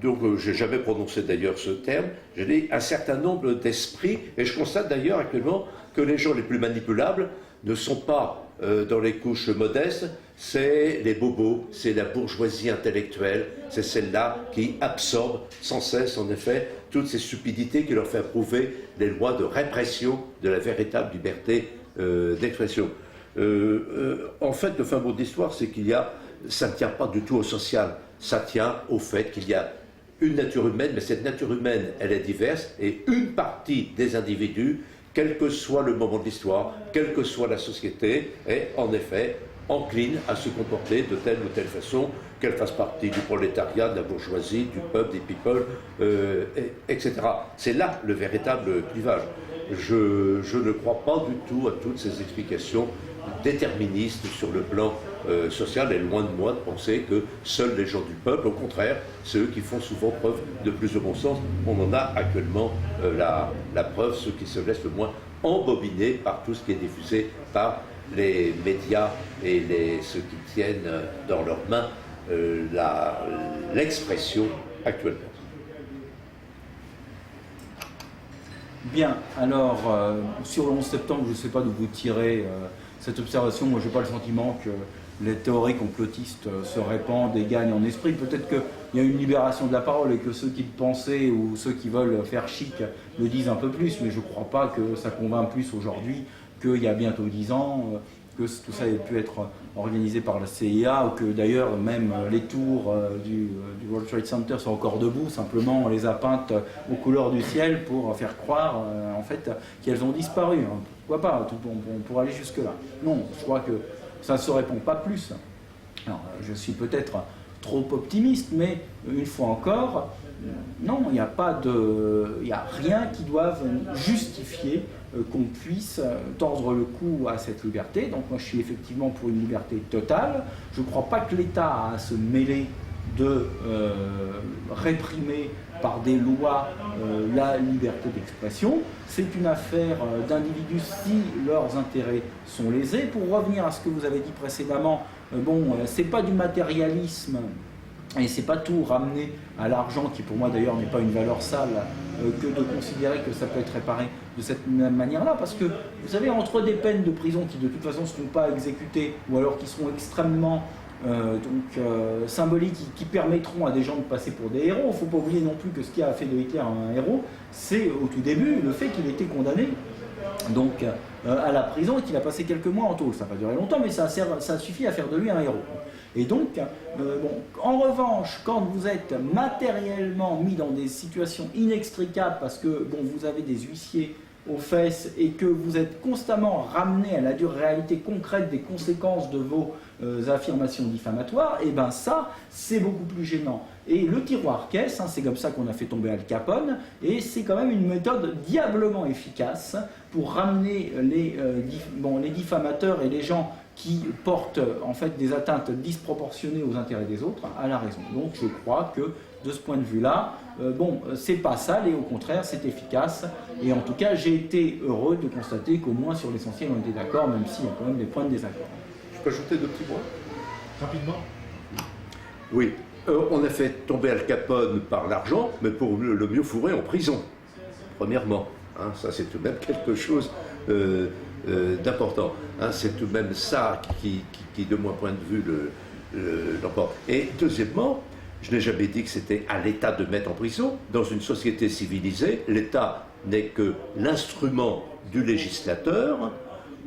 Speaker 2: Donc je n'ai jamais prononcé d'ailleurs ce terme. J'ai dit un certain nombre d'esprits, et je constate d'ailleurs actuellement que les gens les plus manipulables ne sont pas dans les couches modestes, c'est les bobos, c'est la bourgeoisie intellectuelle, c'est celle-là qui absorbe sans cesse, en effet, toutes ces stupidités qui leur fait approuver les lois de répression de la véritable liberté d'expression. En fait, le fin mot d'histoire, c'est ça ne tient pas du tout au social. Ça tient au fait qu'il y a une nature humaine, mais cette nature humaine, elle est diverse, et une partie des individus, quel que soit le moment de l'histoire, quelle que soit la société, est en effet encline à se comporter de telle ou telle façon, qu'elle fasse partie du prolétariat, de la bourgeoisie, du peuple, des people, etc. C'est là le véritable clivage. Je ne crois pas du tout à toutes ces explications déterministes sur le plan social, et loin de moi de penser que seuls les gens du peuple, au contraire, c'est eux qui font souvent preuve de plus de bon sens. On en a actuellement la preuve, ceux qui se laissent le moins embobiner par tout ce qui est diffusé par les médias et ceux qui tiennent dans leurs mains l'expression actuellement.
Speaker 1: Bien, alors, sur le 11 septembre, je ne sais pas d'où vous tirez cette observation. Moi, je n'ai pas le sentiment que les théories complotistes se répandent et gagnent en esprit. Peut-être qu'il y a une libération de la parole et que ceux qui le pensaient ou ceux qui veulent faire chic le disent un peu plus, mais je ne crois pas que ça convainc plus aujourd'hui qu'il y a bientôt 10 ans, que tout ça ait pu être organisé par la CIA, ou que d'ailleurs même les tours du World Trade Center sont encore debout, simplement on les a peintes aux couleurs du ciel pour faire croire en fait qu'elles ont disparu. Pourquoi pas, on pourrait aller jusque là. Non, je crois que ça ne se répond pas plus. Alors, je suis peut-être trop optimiste, mais une fois encore, non, il n'y a rien qui doive justifier qu'on puisse tordre le cou à cette liberté. Donc moi je suis effectivement pour une liberté totale. Je ne crois pas que l'État a à se mêler de réprimer par des lois la liberté d'expression. C'est une affaire d'individus si leurs intérêts sont lésés. Pour revenir à ce que vous avez dit précédemment, c'est pas du matérialisme. Et c'est pas tout ramener à l'argent, qui pour moi d'ailleurs n'est pas une valeur sale, que de considérer que ça peut être réparé de cette même manière-là. Parce que, vous savez, entre des peines de prison qui de toute façon ne seront pas exécutées, ou alors qui seront extrêmement symboliques, qui permettront à des gens de passer pour des héros, il ne faut pas oublier non plus que ce qui a fait de Hitler un héros, c'est au tout début le fait qu'il était condamné donc, à la prison et qu'il a passé quelques mois en tôle. Ça n'a pas duré longtemps, mais ça suffit à faire de lui un héros. Et donc, en revanche, quand vous êtes matériellement mis dans des situations inextricables parce que vous avez des huissiers aux fesses et que vous êtes constamment ramené à la dure réalité concrète des conséquences de vos affirmations diffamatoires, et bien ça, c'est beaucoup plus gênant. Et le tiroir-caisse, c'est comme ça qu'on a fait tomber Al Capone, et c'est quand même une méthode diablement efficace pour ramener les diffamateurs et les gens qui portent en fait des atteintes disproportionnées aux intérêts des autres à la raison. Donc je crois que de ce point de vue-là, c'est pas sale et au contraire c'est efficace. Et en tout cas, j'ai été heureux de constater qu'au moins sur l'essentiel on était d'accord, même s'il y a quand même des points de désaccord.
Speaker 2: Je peux ajouter deux petits points ?
Speaker 3: Rapidement.
Speaker 2: Oui, on a fait tomber Al Capone par l'argent, mais pour le mieux fourrer en prison, premièrement. Ça c'est tout de même quelque chose d'important. C'est tout de même ça qui de mon point de vue, l'emporte. Et deuxièmement, je n'ai jamais dit que c'était à l'État de mettre en prison. Dans une société civilisée, l'État n'est que l'instrument du législateur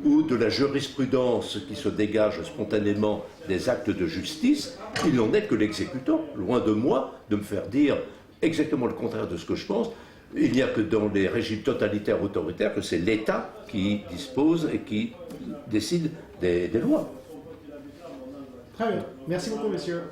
Speaker 2: ou de la jurisprudence qui se dégage spontanément des actes de justice. Il n'en est que l'exécutant. Loin de moi de me faire dire exactement le contraire de ce que je pense. Il n'y a que dans les régimes totalitaires autoritaires que c'est l'État qui dispose et qui décide des lois.
Speaker 3: Très bien. Merci beaucoup, messieurs.